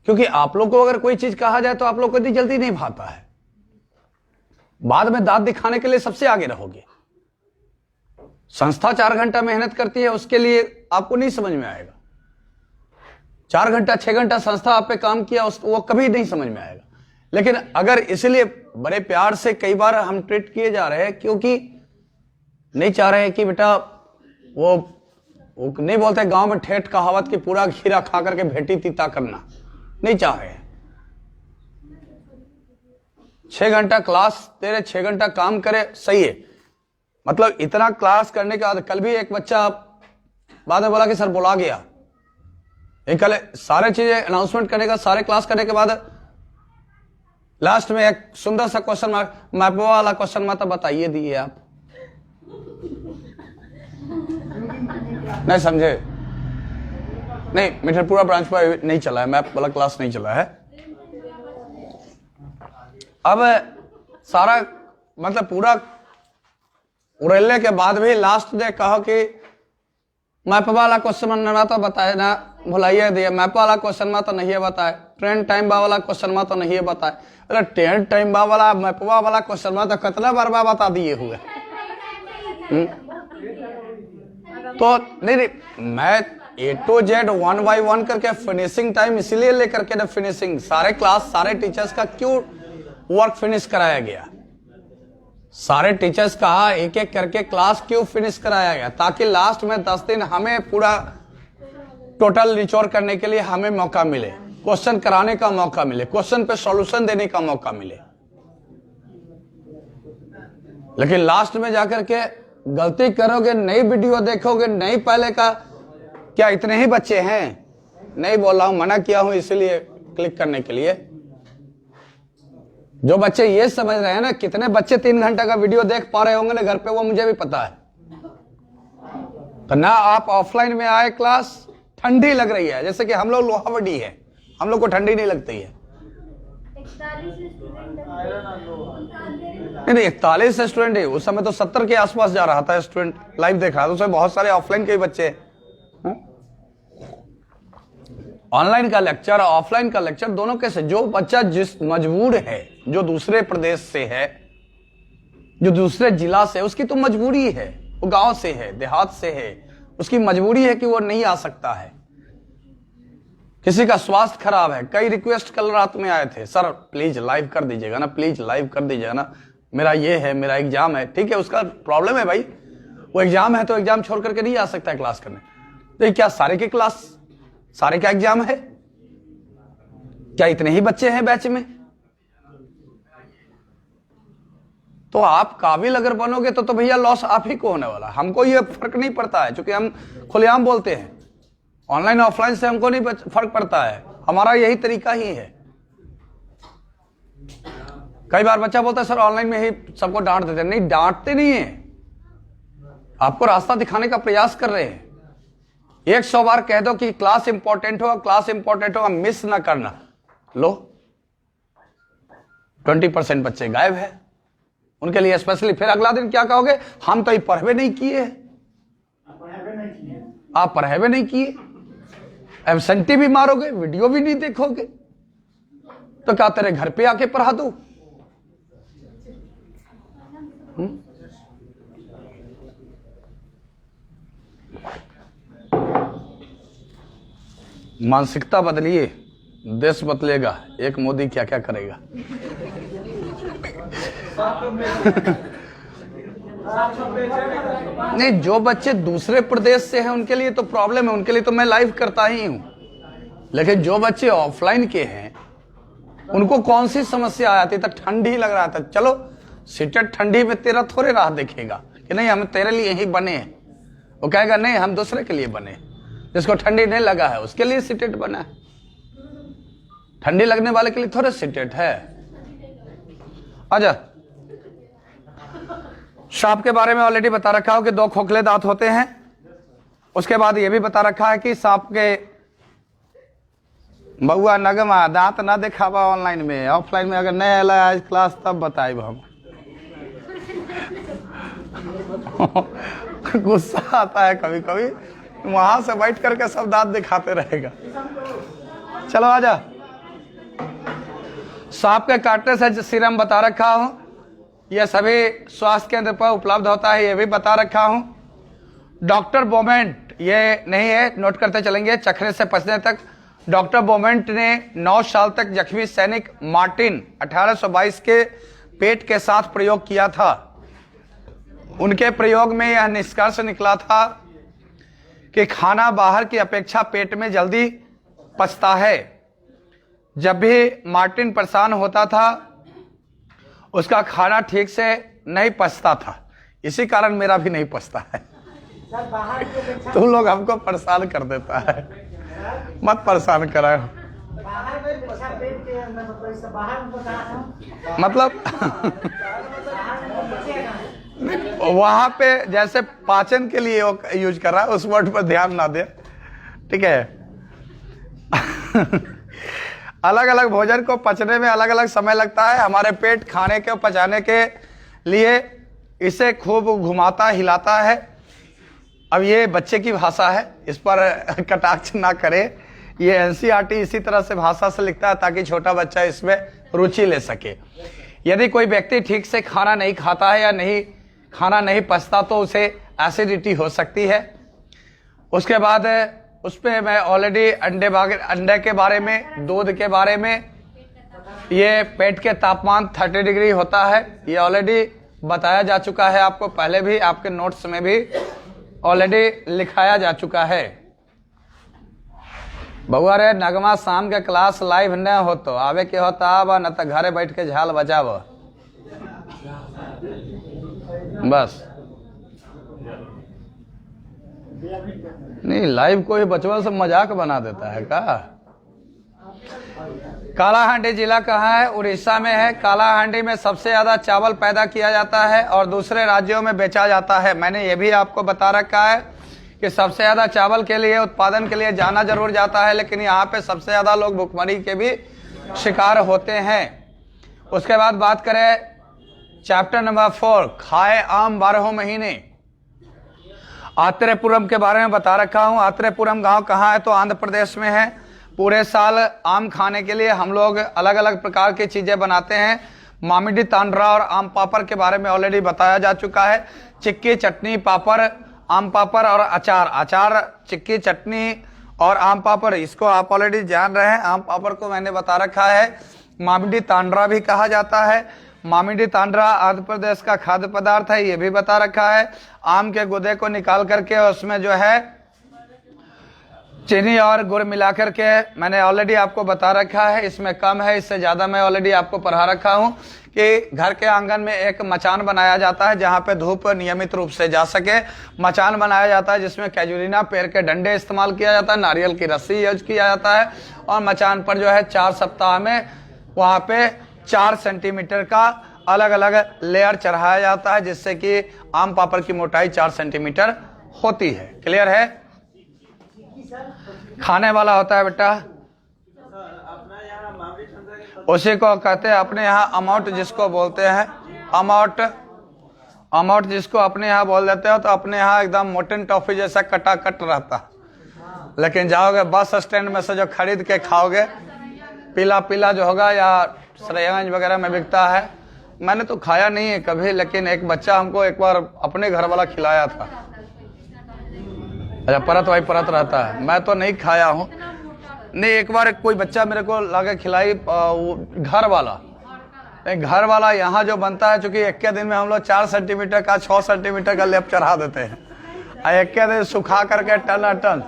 क्योंकि आप लोग को अगर कोई चीज कहा जाए तो आप लोग को इतनी जल्दी नहीं भाता है, बाद में दांत दिखाने के लिए सबसे आगे रहोगे। संस्था 4 घंटा मेहनत करती है, उसके लिए आपको नहीं समझ में आएगा। 4 घंटा 6 घंटा संस्था आप पे काम किया, वो कभी नहीं समझ में आएगा। लेकिन अगर इसलिए बड़े प्यार से कई बार हम ट्रीट किए जा रहे हैं, क्योंकि नहीं चाह रहे हैं कि बेटा वो नहीं बोलते गांव में ठेठ कहावत की पूरा खीरा खा करके भेटी तीता करना, नहीं चाह रहे हैं। 6 घंटा क्लास तेरे 6 घंटा काम करे, सही है। मतलब इतना क्लास करने के बाद, कल भी एक बच्चा बाद में बोला कि सर बुला गया, एक कल सारे चीजें अनाउंसमेंट करने का, सारे क्लास करने के बाद लास्ट में एक सुंदर सा क्वेश्चन मार्क, मैप वाला क्वेश्चन मार्क बताइए दिए आप। नहीं समझे? नहीं, मिठनपुरा ब्रांच पर नहीं चला है, मैप वाला क्लास नहीं चला है। अब सारा मतलब पूरा उड़ेलने के बाद भी लास्ट में कहो कि मैप वाला क्वेश्चन ना तो बताए ना, भुलाइए दिए, मैप वाला क्वेश्चन में तो नहीं बताए, ट्रेन टाइम बा वाला क्वेश्चन में तो नहीं बताए। अरे ट्रेन टाइम बा वाला, मैपवा वाला क्वेश्चन में तो कितना बार बता दिए हुए। तो नहीं, मैं A to Z 1 by 1 करके फिनिशिंग टाइम इसलिए लेकर के ना, फिनिशिंग सारे क्लास सारे टीचर्स का क्यों वर्क फिनिश कराया गया, सारे टीचर्स का एक एक करके क्लास क्यों फिनिश कराया गया, ताकि लास्ट में 10 दिन हमें पूरा टोटल निचोड़ करने के लिए हमें मौका मिले, क्वेश्चन कराने का मौका मिले, क्वेश्चन पे सॉल्यूशन देने का मौका मिले। लेकिन लास्ट में जाकर के गलती करोगे, नई वीडियो देखोगे, नई पहले का क्या इतने ही बच्चे हैं, नहीं बोल रहा हूं, मना किया हूं इसलिए क्लिक करने के लिए। जो बच्चे ये समझ रहे हैं ना, कितने बच्चे 3 घंटा का वीडियो देख पा रहे होंगे ना घर पे, वो मुझे भी पता है। तो ना आप ऑफलाइन में आए, क्लास ठंडी लग रही है, जैसे कि हम लोग लोहावड़ी है, हम लोग को ठंडी नहीं लगती है। 41 स्टूडेंट है, उस समय तो 70 के आसपास जा रहा था स्टूडेंट, लाइव देखा था, उसमें बहुत सारे ऑफलाइन के ही बच्चे। ऑनलाइन का लेक्चर, ऑफलाइन का लेक्चर दोनों कैसे, जो बच्चा जिस मजबूर है, जो दूसरे प्रदेश से है, जो दूसरे जिला से, उसकी तो मजबूरी है, वो गांव से है, देहात से है, उसकी मजबूरी है कि वो नहीं आ सकता है। किसी का स्वास्थ्य खराब है, कई रिक्वेस्ट कल रात में आए थे, सर प्लीज लाइव कर दीजिएगा ना, प्लीज लाइव कर दीजिएगा ना, मेरा ये है, मेरा एग्जाम है। ठीक है, उसका प्रॉब्लम है भाई, वो एग्जाम है तो एग्जाम छोड़ करके नहीं आ सकता है क्लास करने। तो क्या सारे के क्लास, सारे का एग्जाम है? क्या इतने ही बच्चे हैं बैच में? तो आप काबिल अगर बनोगे तो भैया लॉस आप ही को होने वाला। हमको ये फर्क नहीं पड़ता है, क्योंकि हम खुलेआम बोलते हैं, ऑनलाइन ऑफलाइन से हमको नहीं फर्क पड़ता है, हमारा यही तरीका ही है। कई बार बच्चा बोलता है सर ऑनलाइन में ही सबको डांट देते हैं, नहीं डांटते नहीं है, आपको रास्ता दिखाने का प्रयास कर रहे हैं। 100 बार कह दो कि क्लास इंपॉर्टेंट होगा, क्लास इंपॉर्टेंट होगा, मिस ना करना, लो 20% बच्चे गायब है उनके लिए स्पेशली। फिर अगला दिन क्या कहोगे, हम तो ये पढ़वे नहीं किए, आप पढ़वे नहीं किए, एब्सेंटी भी मारोगे, वीडियो भी नहीं देखोगे, तो क्या तेरे घर पे आके पढ़ा दूं? मानसिकता बदलिए, देश बदलेगा। एक मोदी क्या क्या करेगा। नहीं, जो बच्चे दूसरे प्रदेश से हैं उनके लिए तो प्रॉब्लम है, उनके लिए तो मैं लाइव करता ही हूं। लेकिन जो बच्चे ऑफलाइन के हैं उनको कौन सी समस्या आती था? ठंडी लग रहा था, चलो सीटेट ठंडी में तेरा थोड़े राह देखेगा कि नहीं हम तेरे लिए ही बने हैं। वो कहेगा नहीं हम दूसरे के लिए बने। जिसको ठंडी नहीं लगा है उसके लिए सीटेट बना है, ठंडी लगने वाले के लिए थोड़े सीटेट है। आजा, सांप के बारे में ऑलरेडी बता रखा हो कि 2 खोखले दांत होते हैं। उसके बाद ये भी बता रखा है कि सांप के बउआ नगमा दांत ना दिखावा ऑनलाइन में, ऑफलाइन में अगर नहीं आला आज क्लास तब बताइब हम। गुस्सा आता है कभी कभी, वहां से बैठ करके सब दांत दिखाते रहेगा। चलो आजा, सांप के काटने से सीरम बता रखा हूं, यह सभी स्वास्थ्य केंद्र पर उपलब्ध होता है, यह भी बता रखा हूं। डॉक्टर बोमेंट ये नहीं है, नोट करते चलेंगे चखने से पचने तक। डॉक्टर बोमेंट ने 9 साल तक जख्मी सैनिक मार्टिन 1822 के पेट के साथ प्रयोग किया था। उनके प्रयोग में यह निष्कर्ष निकला था कि खाना बाहर की अपेक्षा पेट में जल्दी पचता है। जब भी मार्टिन परेशान होता था उसका खाना ठीक से नहीं पचता था, इसी कारण मेरा भी नहीं पचता है। तुम लोग हमको परेशान कर देता है, मत परेशान करा। मतलब वहां पे जैसे पाचन के लिए यूज कर रहा है, उस वर्ड पर ध्यान ना दे, ठीक है। अलग अलग भोजन को पचने में अलग अलग समय लगता है। हमारे पेट खाने के पचाने के लिए इसे खूब घुमाता हिलाता है। अब ये बच्चे की भाषा है, इस पर कटाक्ष ना करे। ये एनसीईआरटी इसी तरह से भाषा से लिखता है ताकि छोटा बच्चा इसमें रुचि ले सके। यदि कोई व्यक्ति ठीक से खाना नहीं खाता है या खाना नहीं पचता तो उसे एसिडिटी हो सकती है। उसके बाद उस पर मैं ऑलरेडी अंडे के बारे में, दूध के बारे में, ये पेट के तापमान 30 डिग्री होता है, ये ऑलरेडी बताया जा चुका है आपको, पहले भी आपके नोट्स में भी ऑलरेडी लिखाया जा चुका है। बउआ रे नगमा शाम के क्लास लाइव न हो तो आवे के होता आब, न तो घरे बैठ के झाल बजाव बस। नहीं, लाइव को ही बचवा से मजाक बना देता है का। कालाहांडी जिला कहाँ है? उड़ीसा में है। कालाहांडी में सबसे ज्यादा चावल पैदा किया जाता है और दूसरे राज्यों में बेचा जाता है। मैंने ये भी आपको बता रखा है कि सबसे ज्यादा चावल के लिए उत्पादन के लिए जाना जरूर जाता है, लेकिन यहाँ पे सबसे ज्यादा लोग भुखमरी के भी शिकार होते हैं। उसके बाद बात करें चैप्टर नंबर 4, खाए आम 12 महीने। आत्रेयपुरम के बारे में बता रखा हूँ। आत्रेयपुरम गांव कहाँ है? तो आंध्र प्रदेश में है। पूरे साल आम खाने के लिए हम लोग अलग अलग प्रकार की चीजें बनाते हैं। मामिडी तांड्रा और आम पापड़ के बारे में ऑलरेडी बताया जा चुका है। चिक्की, चटनी, पापड़, आम पापड़ और अचार, चिक्की, चटनी और आम पापड़, इसको आप ऑलरेडी जान रहे हैं। आम पापड़ को मैंने बता रखा है। मामिडी तांड्रा भी कहा जाता है। मामिडी तांड्रा आंध्र प्रदेश का खाद्य पदार्थ है, ये भी बता रखा है। आम के गुदे को निकाल करके उसमें जो है चीनी और गुड़ मिला करके मैंने ऑलरेडी आपको बता रखा है। इसमें कम है, इससे ज्यादा मैं ऑलरेडी आपको पढ़ा रखा हूं कि घर के आंगन में एक मचान बनाया जाता है जहां पे धूप नियमित रूप से जा सके। मचान बनाया जाता है जिसमें कैजुलिना पेड़ के डंडे इस्तेमाल किया जाता है, नारियल की रस्सी यूज किया जाता है और मचान पर जो है 4 सप्ताह में वहां पे 4 सेंटीमीटर का अलग अलग लेयर चढ़ाया जाता है, जिससे कि आम पापड़ की मोटाई 4 सेंटीमीटर होती है। क्लियर है? खाने वाला होता है बेटा, उसी को कहते हैं अपने यहाँ अमाउंट, जिसको बोलते हैं अमाउंट जिसको अपने यहाँ बोल देते हो। तो अपने यहाँ एकदम मोटन टॉफी जैसा कटा कट रहता, लेकिन जाओगे बस स्टैंड में से जो खरीद के खाओगे, पीला पीला जो होगा, या सरायगंज वगैरह में बिकता है। मैंने तो खाया नहीं है कभी, लेकिन एक बच्चा हमको एक बार अपने घर वाला खिलाया था। अच्छा, परत वही परत रहता है, मैं तो नहीं खाया हूँ। नहीं, एक बार कोई बच्चा मेरे को लाके खिलाई, वो घर वाला, नहीं घर वाला यहाँ जो बनता है, चूंकि एक के दिन में हम लोग 4 सेंटीमीटर का 6 सेंटीमीटर का लेप चढ़ा देते हैं, और एक के दिन सुखा करके टन।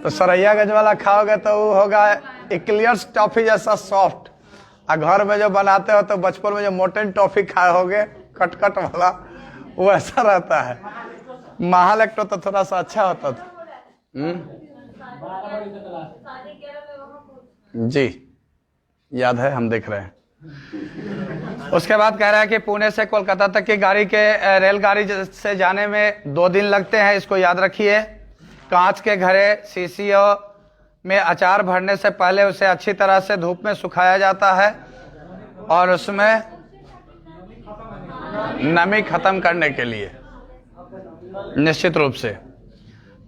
तो सरैया गंज वाला खाओगे तो वो होगा एक्लियर्स टॉफी जैसा सॉफ्ट, और घर में जो बनाते हो तो बचपन में जो मोटन टॉफी खाए होगे कटकट वाला, वो ऐसा रहता है। महालेक्टो तो थोड़ा सा अच्छा होता था। जी याद है, हम देख रहे हैं। उसके बाद कह रहा है कि पुणे से कोलकाता तक की गाड़ी के रेलगाड़ी से जाने में 2 दिन लगते हैं, इसको याद रखिए। कांच के घड़े शीशियों में अचार भरने से पहले उसे अच्छी तरह से धूप में सुखाया जाता है और उसमें नमी खत्म करने के लिए, निश्चित रूप से।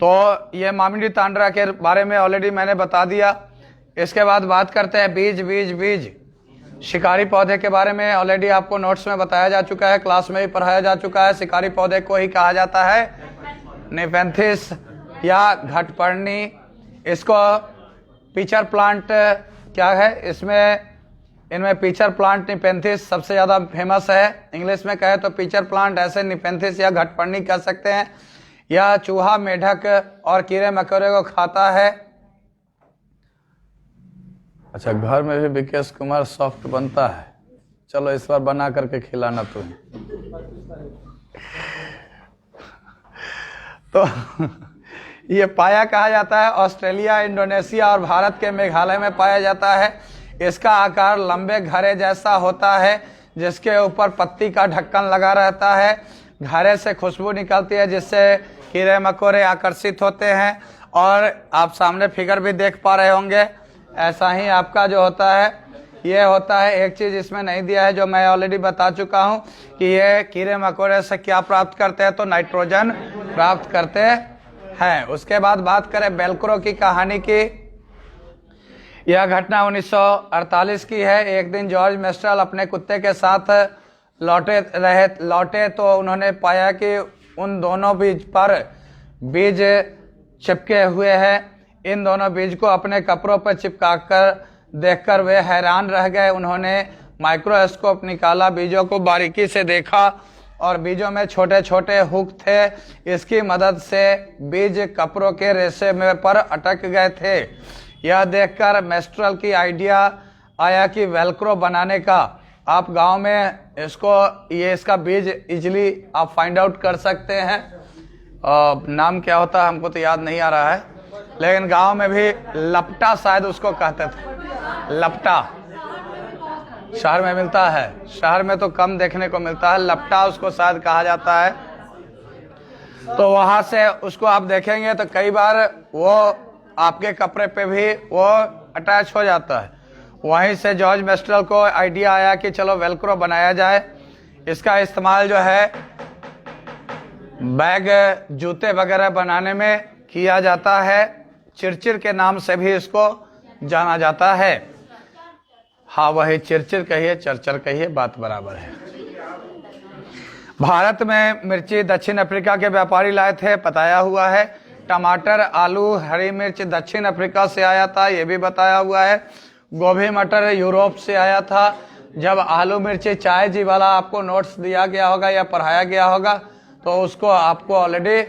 तो ये मामिडी तांड्रा के बारे में ऑलरेडी मैंने बता दिया। इसके बाद बात करते हैं बीज। शिकारी पौधे के बारे में ऑलरेडी आपको नोट्स में बताया जा चुका है, क्लास में भी पढ़ाया जा चुका है। शिकारी पौधे को ही कहा जाता है निपेंथिस या घटपर्णी। इसको पिचर प्लांट क्या है, इनमें पिचर प्लांट निपेंथिस सबसे ज़्यादा फेमस है। इंग्लिश में कहे तो पिचर प्लांट ऐसे निपेंथिस या घटपर्णी कह सकते हैं। यह चूहा, मेढक और कीड़े मकोड़े को खाता है। अच्छा, घर में भी विकेश कुमार सॉफ्ट बनता है, चलो इस बार बना करके खिलाना तुम्हें। तो ये पाया कहा जाता है, ऑस्ट्रेलिया, इंडोनेशिया और भारत के मेघालय में पाया जाता है। इसका आकार लंबे घड़े जैसा होता है जिसके ऊपर पत्ती का ढक्कन लगा रहता है। घड़े से खुशबू निकलती है जिससे कीड़े मकोड़े आकर्षित होते हैं। और आप सामने फिगर भी देख पा रहे होंगे, ऐसा ही आपका जो होता है, ये होता है। एक चीज़ इसमें नहीं दिया है जो मैं ऑलरेडी बता चुका हूँ कि ये कीड़े मकोड़े से क्या प्राप्त करते हैं, तो नाइट्रोजन प्राप्त करते हैं। उसके बाद बात करें वेलक्रो की कहानी की। यह घटना 1948 की है। एक दिन जॉर्ज मेस्ट्रल अपने कुत्ते के साथ लौटे तो उन्होंने पाया कि उन दोनों बीज पर बीज चिपके हुए हैं। इन दोनों बीज को अपने कपड़ों पर चिपकाकर देखकर वे हैरान रह गए। उन्होंने माइक्रोस्कोप निकाला, बीजों को बारीकी से देखा और बीजों में छोटे छोटे हुक थे। इसकी मदद से बीज कपड़ों के रेशे में पर अटक गए थे। यह देखकर मेस्ट्रल की आइडिया आया कि वेलक्रो बनाने का। आप गांव में इसका बीज इजीली आप फाइंड आउट कर सकते हैं। नाम क्या होता है हमको तो याद नहीं आ रहा है, लेकिन गांव में भी लपटा शायद उसको कहते थे। लपटा शहर में मिलता है, शहर में तो कम देखने को मिलता है। लपटा उसको शायद कहा जाता है। तो वहां से उसको आप देखेंगे तो कई बार वो आपके कपड़े पे भी वो अटैच हो जाता है। वहीं से जॉर्ज मेस्ट्रल को आइडिया आया कि चलो वेलक्रो बनाया जाए। इसका इस्तेमाल जो है बैग, जूते वगैरह बनाने में किया जाता है। चिरचिर के नाम से भी इसको जाना जाता है। हाँ, वही चिरचिर कहिए, चरचर कहिए, बात बराबर है। भारत में मिर्ची दक्षिण अफ्रीका के व्यापारी लाए थे, बताया हुआ है। टमाटर, आलू, हरी मिर्च दक्षिण अफ्रीका से आया था, ये भी बताया हुआ है। गोभी मटर यूरोप से आया था। जब आलू मिर्ची चाय जी वाला आपको नोट्स दिया गया होगा या पढ़ाया गया होगा तो उसको आपको ऑलरेडी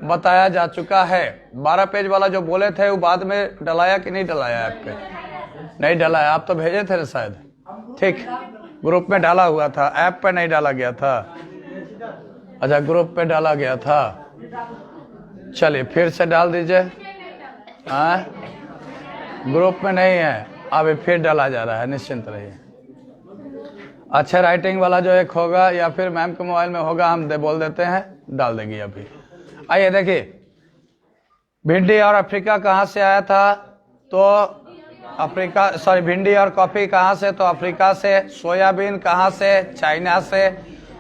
बताया जा चुका है। 12 पेज वाला जो बोले थे वो बाद में डलाया कि नहीं डलाया? ऐप पे नहीं डलाया, आप तो भेजे थे शायद। ठीक, ग्रुप में डाला हुआ था, ऐप पे नहीं डाला गया था। अच्छा, ग्रुप पे डाला गया था। चलिए फिर से डाल दीजिए। ग्रुप में नहीं है, अभी फिर डाला जा रहा है, निश्चिंत रहिए। अच्छा, राइटिंग वाला जो एक होगा या फिर मैम के मोबाइल में होगा, हम बोल देते हैं, डाल देंगे अभी। आइए देखिए, भिंडी और अफ्रीका कहाँ से आया था? तो भिंडी और कॉफी कहाँ से? तो अफ्रीका से। सोयाबीन कहाँ से? चाइना से।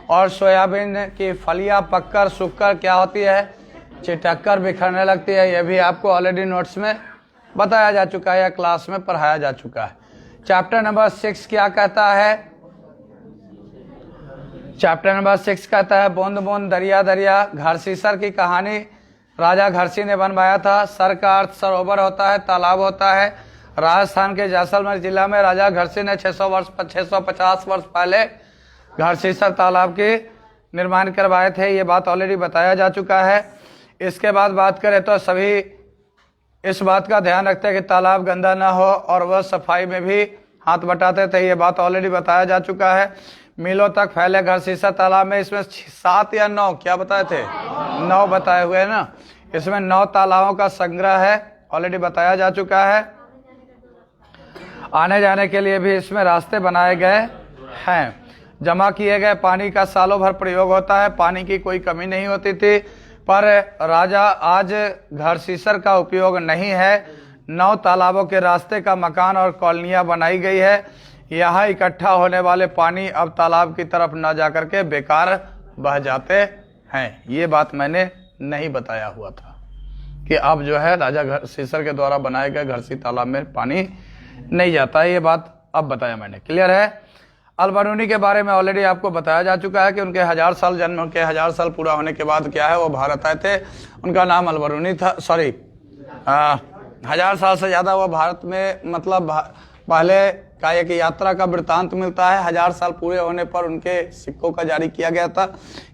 और सोयाबीन की फलियां पककर सूखकर क्या होती है? चिटककर बिखरने लगती है। यह भी आपको ऑलरेडी नोट्स में बताया जा चुका है या क्लास में पढ़ाया जा चुका है। चैप्टर नंबर 6 क्या कहता है? चैप्टर नंबर 6 कहता है बूंद बूंद दरिया दरिया। घरसीसर की कहानी राजा घरसी ने बनवाया था। सर का अर्थ सरोवर होता है, तालाब होता है। राजस्थान के जैसलमेर जिला में राजा घरसी ने 650 वर्ष पहले घरसीसर तालाब के निर्माण करवाए थे। ये बात ऑलरेडी बताया जा चुका है। इसके बाद बात करें तो सभी इस बात का ध्यान रखते हैं कि तालाब गंदा ना हो और वह सफाई में भी हाथ बटाते थे। ये बात ऑलरेडी बताया जा चुका है। मीलों तक फैले घरसीसर तालाब में इसमें 7 या 9 क्या बताए थे, 9 बताए हुए हैं ना। इसमें 9 तालाबों का संग्रह है, ऑलरेडी बताया जा चुका है। आने जाने के लिए भी इसमें रास्ते बनाए गए हैं। जमा किए गए पानी का सालों भर प्रयोग होता है, पानी की कोई कमी नहीं होती थी। पर राजा आज घरसीसर का उपयोग नहीं है। 9 तालाबों के रास्ते का मकान और कॉलोनियां बनाई गई है। यहाँ इकट्ठा होने वाले पानी अब तालाब की तरफ न जाकर के बेकार बह जाते हैं। ये बात मैंने नहीं बताया हुआ था कि अब जो है राजा घरसीसर के द्वारा बनाए गए घरसी तालाब में पानी नहीं जाता है। ये बात अब बताया मैंने, क्लियर है। अलबरूनी के बारे में ऑलरेडी आपको बताया जा चुका है कि उनके 1000 साल जन्म के 1000 साल पूरा होने के बाद क्या है वो भारत आए थे। उनका नाम अलबरूनी था। 1000 साल से ज़्यादा वो भारत में मतलब पहले का एक यात्रा का वृत्तांत मिलता है। 1000 साल पूरे होने पर उनके सिक्कों का जारी किया गया था,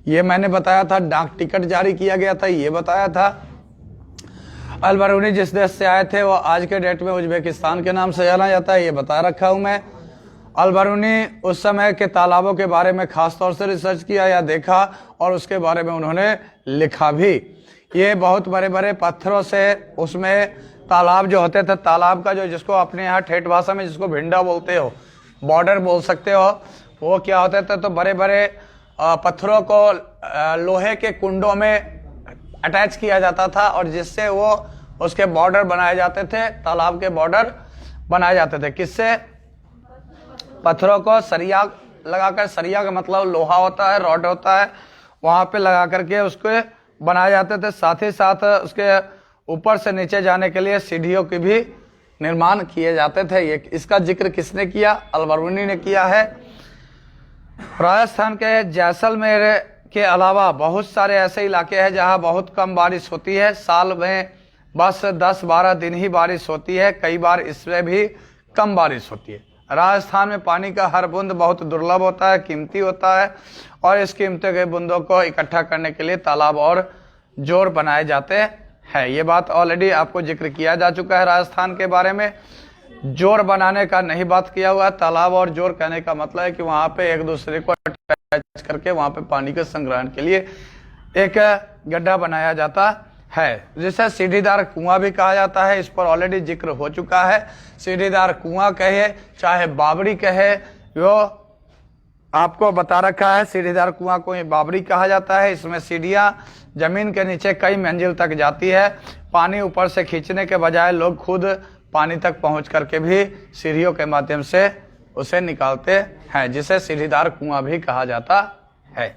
ये मैंने बताया था। डाक टिकट जारी किया गया था, ये बताया था। अलबरूनी जिस देश से आए थे वो आज के डेट में उज्बेकिस्तान के नाम से जाना जाता है, ये बता रखा हूँ मैं। अलबरूनी उस समय के तालाबों के बारे में खास तौर से रिसर्च किया या देखा और उसके बारे में उन्होंने लिखा भी। ये बहुत बड़े बड़े पत्थरों से उसमें तालाब जो होते थे, तालाब का जो जिसको अपने यहाँ ठेठ भाषा में जिसको भिंडा बोलते हो, बॉर्डर बोल सकते हो, वो क्या होते थे तो बड़े बड़े पत्थरों को लोहे के कुंडों में अटैच किया जाता था और जिससे वो उसके बॉर्डर बनाए जाते थे, तालाब के बॉर्डर बनाए जाते थे। किससे? पत्थरों को सरिया लगाकर, सरिया का मतलब लोहा होता है, रॉड होता है, वहाँ पे लगा करके उसको बनाए जाते थे। साथ ही साथ उसके ऊपर से नीचे जाने के लिए सीढ़ियों के भी निर्माण किए जाते थे। ये इसका जिक्र किसने किया? अलबरूनी ने किया है। राजस्थान के जैसलमेर के अलावा बहुत सारे ऐसे इलाके हैं जहां बहुत कम बारिश होती है। साल में बस 10-12 दिन ही बारिश होती है, कई बार इससे भी कम बारिश होती है। राजस्थान में पानी का हर बूंद बहुत दुर्लभ होता है, कीमती होता है और इस कीमती के बूंदों को इकट्ठा करने के लिए तालाब और जोर बनाए जाते हैं। ये बात ऑलरेडी आपको जिक्र किया जा चुका है। राजस्थान के बारे में जोर बनाने का नहीं बात किया हुआ। तालाब और जोर कहने का मतलब है कि वहाँ पे एक दूसरे को अटैच करके वहाँ पे पानी के संग्रहण के लिए एक गड्ढा बनाया जाता है, जिसे सीढ़ीदार कुआं भी कहा जाता है। इस पर ऑलरेडी जिक्र हो चुका है। सीढ़ीदार कुआं कहे चाहे बावड़ी कहे, वो आपको बता रखा है। सीढ़ीदार कुआं को बावड़ी कहा जाता है। इसमें सीढ़ियां जमीन के नीचे कई मंजिल तक जाती है। पानी ऊपर से खींचने के बजाय लोग खुद पानी तक पहुंच करके भी सीढ़ियों के माध्यम से उसे निकालते हैं, जिसे सीढ़ीदार कुआं भी कहा जाता है।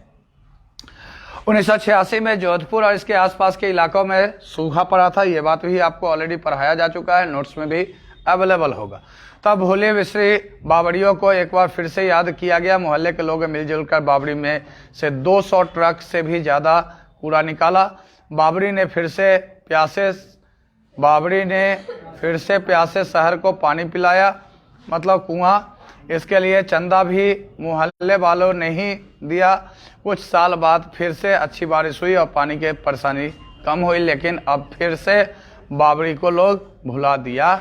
1986 में जोधपुर और इसके आसपास के इलाकों में सूखा पड़ा था। ये बात भी आपको ऑलरेडी पढ़ाया जा चुका है, नोट्स में भी अवेलेबल होगा। तब भूले बिसरी बावड़ियों को एक बार फिर से याद किया गया। मोहल्ले के लोग मिलजुल कर बावड़ी में से 200 ट्रक से भी ज़्यादा कूड़ा निकाला। बावड़ी ने फिर से प्यासे शहर को पानी पिलाया, मतलब कुआं। इसके लिए चंदा भी मोहल्ले वालों ने ही दिया। कुछ साल बाद फिर से अच्छी बारिश हुई और पानी की परेशानी कम हुई, लेकिन अब फिर से बावड़ी को लोग भुला दिया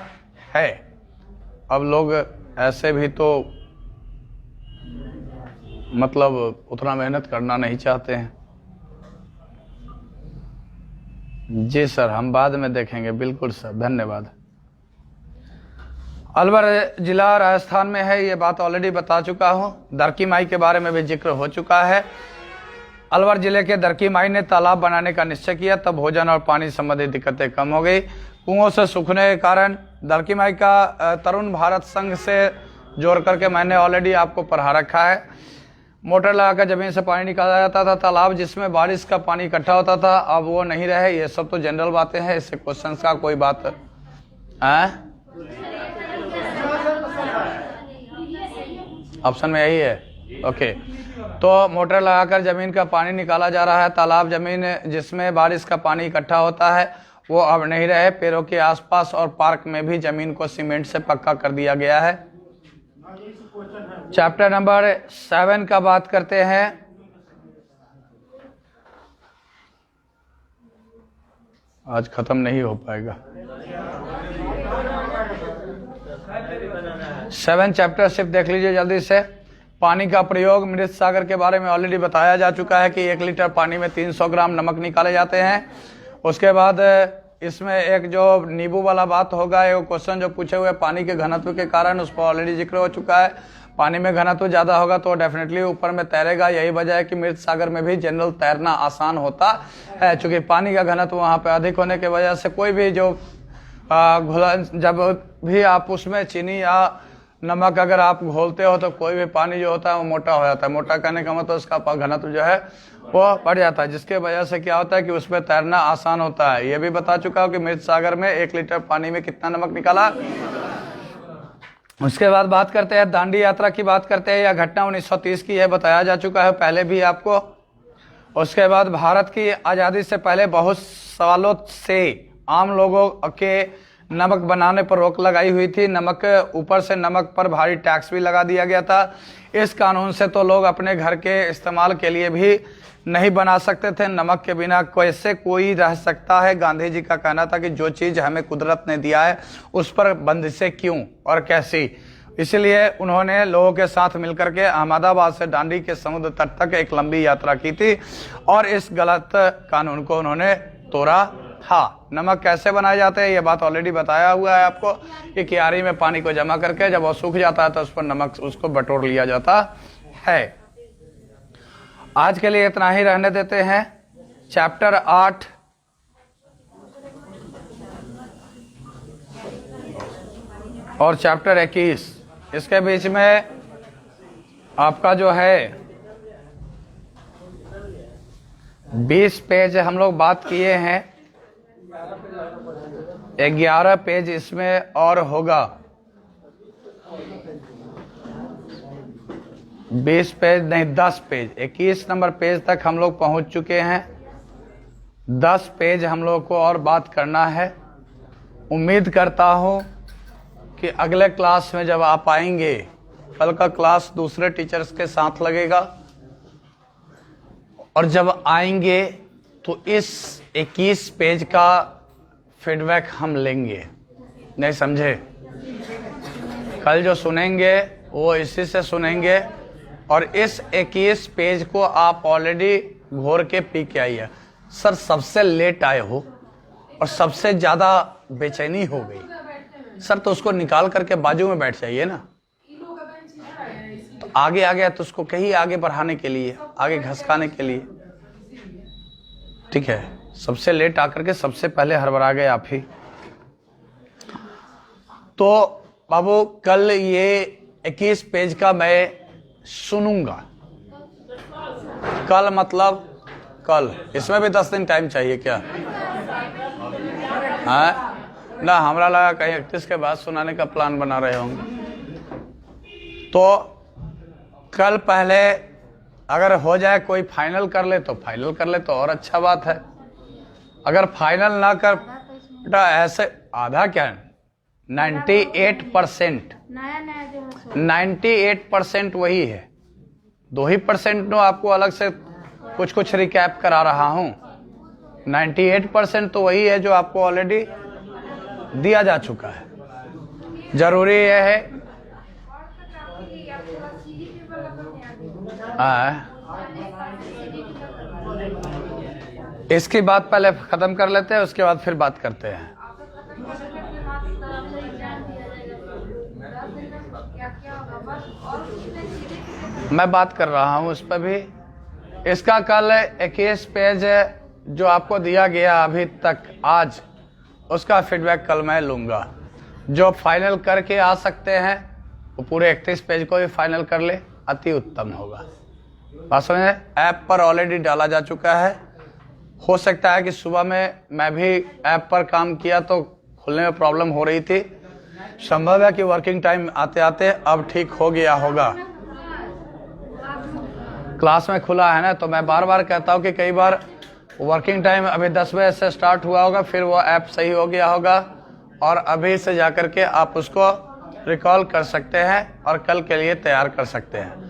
है। अब लोग ऐसे भी तो मतलब उतना मेहनत करना नहीं चाहते हैं। जी सर, हम बाद में देखेंगे। बिल्कुल सर, धन्यवाद। अलवर जिला राजस्थान में है, ये बात ऑलरेडी बता चुका हूँ। दरकी माई के बारे में भी जिक्र हो चुका है। अलवर जिले के दरकी माई ने तालाब बनाने का निश्चय किया, तब भोजन और पानी संबंधी दिक्कतें कम हो गई। कुओं से सूखने के कारण दरकी माई का तरुण भारत संघ से जोड़ करके मैंने ऑलरेडी आपको पढ़ा रखा है। मोटर लगाकर जमीन से पानी निकाला जाता था। तालाब जिसमें बारिश का पानी इकट्ठा होता था, अब वो नहीं रहे। ये सब तो जनरल बातें हैं, इससे क्वेश्चन का कोई बात है? ऑप्शन में यही है, ओके। तो मोटर लगाकर जमीन का पानी निकाला जा रहा है। तालाब जमीन जिसमें बारिश का पानी इकट्ठा होता है वो अब नहीं रहे। पेड़ों के आसपास और पार्क में भी जमीन को सीमेंट से पक्का कर दिया गया है। चैप्टर नंबर 7 का बात करते हैं। आज खत्म नहीं हो पाएगा। 7 चैप्टर सिर्फ देख लीजिए जल्दी से। पानी का प्रयोग, मृत सागर के बारे में ऑलरेडी बताया जा चुका है कि 1 लीटर पानी में 300 ग्राम नमक निकाले जाते हैं। उसके बाद इसमें एक जो नींबू वाला बात होगा, एक क्वेश्चन जो पूछे हुए पानी के घनत्व के कारण, उस पर ऑलरेडी जिक्र हो चुका है। पानी में घनत्व ज़्यादा होगा तो डेफिनेटली ऊपर में तैरेगा। यही वजह है कि मृत सागर में भी जनरल तैरना आसान होता है, चूँकि पानी का घनत्व वहाँ पे अधिक होने की वजह से कोई भी जो घुलन, जब भी आप उसमें चीनी या नमक अगर आप घोलते हो तो कोई भी पानी जो होता है वो मोटा हो जाता है। मोटा करने का मतलब उसका घनत्व जो है वो बढ़ जाता है, जिसके वजह से क्या होता है कि उसमें तैरना आसान होता है। ये भी बता चुका हूँ कि मृत सागर में 1 लीटर पानी में कितना नमक निकाला। उसके बाद बात करते हैं दांडी यात्रा की बात करते हैं। यह घटना 1930 की है, बताया जा चुका है पहले भी आपको। उसके बाद भारत की आज़ादी से पहले बहुत सालों से आम लोगों के नमक बनाने पर रोक लगाई हुई थी। नमक ऊपर से नमक पर भारी टैक्स भी लगा दिया गया था। इस कानून से तो लोग अपने घर के इस्तेमाल के लिए भी नहीं बना सकते थे। नमक के बिना कैसे कोई रह सकता है। गांधी जी का कहना था कि जो चीज़ हमें कुदरत ने दिया है उस पर बंदिशें क्यों और कैसी। इसलिए उन्होंने लोगों के साथ मिलकर के अहमदाबाद से दांडी के समुद्र तट तक एक लंबी यात्रा की थी और इस गलत कानून को उन्होंने तोड़ा था। नमक कैसे बनाए जाते हैं ये बात ऑलरेडी बताया हुआ है आपको कि क्यारी में पानी को जमा करके जब वो सूख जाता है तो उस पर नमक उसको बटोर लिया जाता है। आज के लिए इतना ही रहने देते हैं। चैप्टर 8 और चैप्टर 21, इसके बीच में आपका जो है 20 पेज हम लोग बात किए हैं। 11 पेज इसमें और होगा। 20 पेज नहीं, 10 पेज, 21 नंबर पेज तक हम लोग पहुंच चुके हैं। 10 पेज हम लोग को और बात करना है। उम्मीद करता हूं कि अगले क्लास में जब आप आएंगे, कल का क्लास दूसरे टीचर्स के साथ लगेगा, और जब आएंगे तो इस 21 पेज का फीडबैक हम लेंगे। नहीं समझे? कल जो सुनेंगे वो इसी से सुनेंगे और इस 21 पेज को आप ऑलरेडी घोर के पी के आइए। सर सबसे लेट आए हो और सबसे ज़्यादा बेचैनी हो गई सर, तो उसको निकाल करके बाजू में बैठ जाइए ना। तो आगे आ गया तो उसको कहीं आगे बढ़ाने के लिए, आगे घसकाने के लिए, ठीक है। सबसे लेट आकर के सबसे पहले हड़बड़ा गए आप ही। तो बाबू कल ये 21 पेज का मैं सुनूंगा। कल मतलब कल, इसमें भी 10 दिन टाइम चाहिए क्या? हाँ ना, हमरा लगा कहीं 31 के बाद सुनाने का प्लान बना रहे होंगे। तो कल पहले अगर हो जाए, कोई फाइनल कर ले तो फाइनल कर ले तो और अच्छा बात है। अगर फाइनल ना कर बेटा, ऐसे आधा क्या 98% 98% वही है। 2% तो आपको अलग से कुछ कुछ रिकैप करा रहा हूँ। 98% तो वही है जो आपको ऑलरेडी दिया जा चुका है। जरूरी यह है इसकी बात पहले खत्म कर लेते हैं, उसके बाद फिर बात करते हैं। मैं बात कर रहा हूँ उस पर भी। इसका कल 21 पेज जो आपको दिया गया अभी तक आज, उसका फीडबैक कल मैं लूँगा। जो फाइनल करके आ सकते हैं वो पूरे 31 पेज को भी फाइनल कर ले, अति उत्तम होगा। बात समझे? ऐप पर ऑलरेडी डाला जा चुका है। हो सकता है कि सुबह में मैं भी ऐप पर काम किया तो खुलने में प्रॉब्लम हो रही थी। संभव है कि वर्किंग टाइम आते आते अब ठीक हो गया होगा। क्लास में खुला है ना, तो मैं बार बार कहता हूँ कि कई बार वर्किंग टाइम अभी 10 बजे से स्टार्ट हुआ होगा, फिर वो ऐप सही हो गया होगा और अभी से जा कर के आप उसको रिकॉल कर सकते हैं और कल के लिए तैयार कर सकते हैं।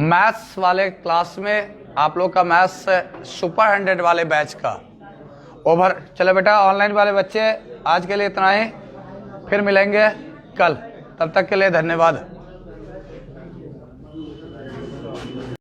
मैथ्स वाले क्लास में आप लोग का मैथ्स सुपर 100 वाले बैच का ओवर। चलो बेटा, ऑनलाइन वाले बच्चे आज के लिए इतना ही, फिर मिलेंगे कल। तब तक के लिए धन्यवाद।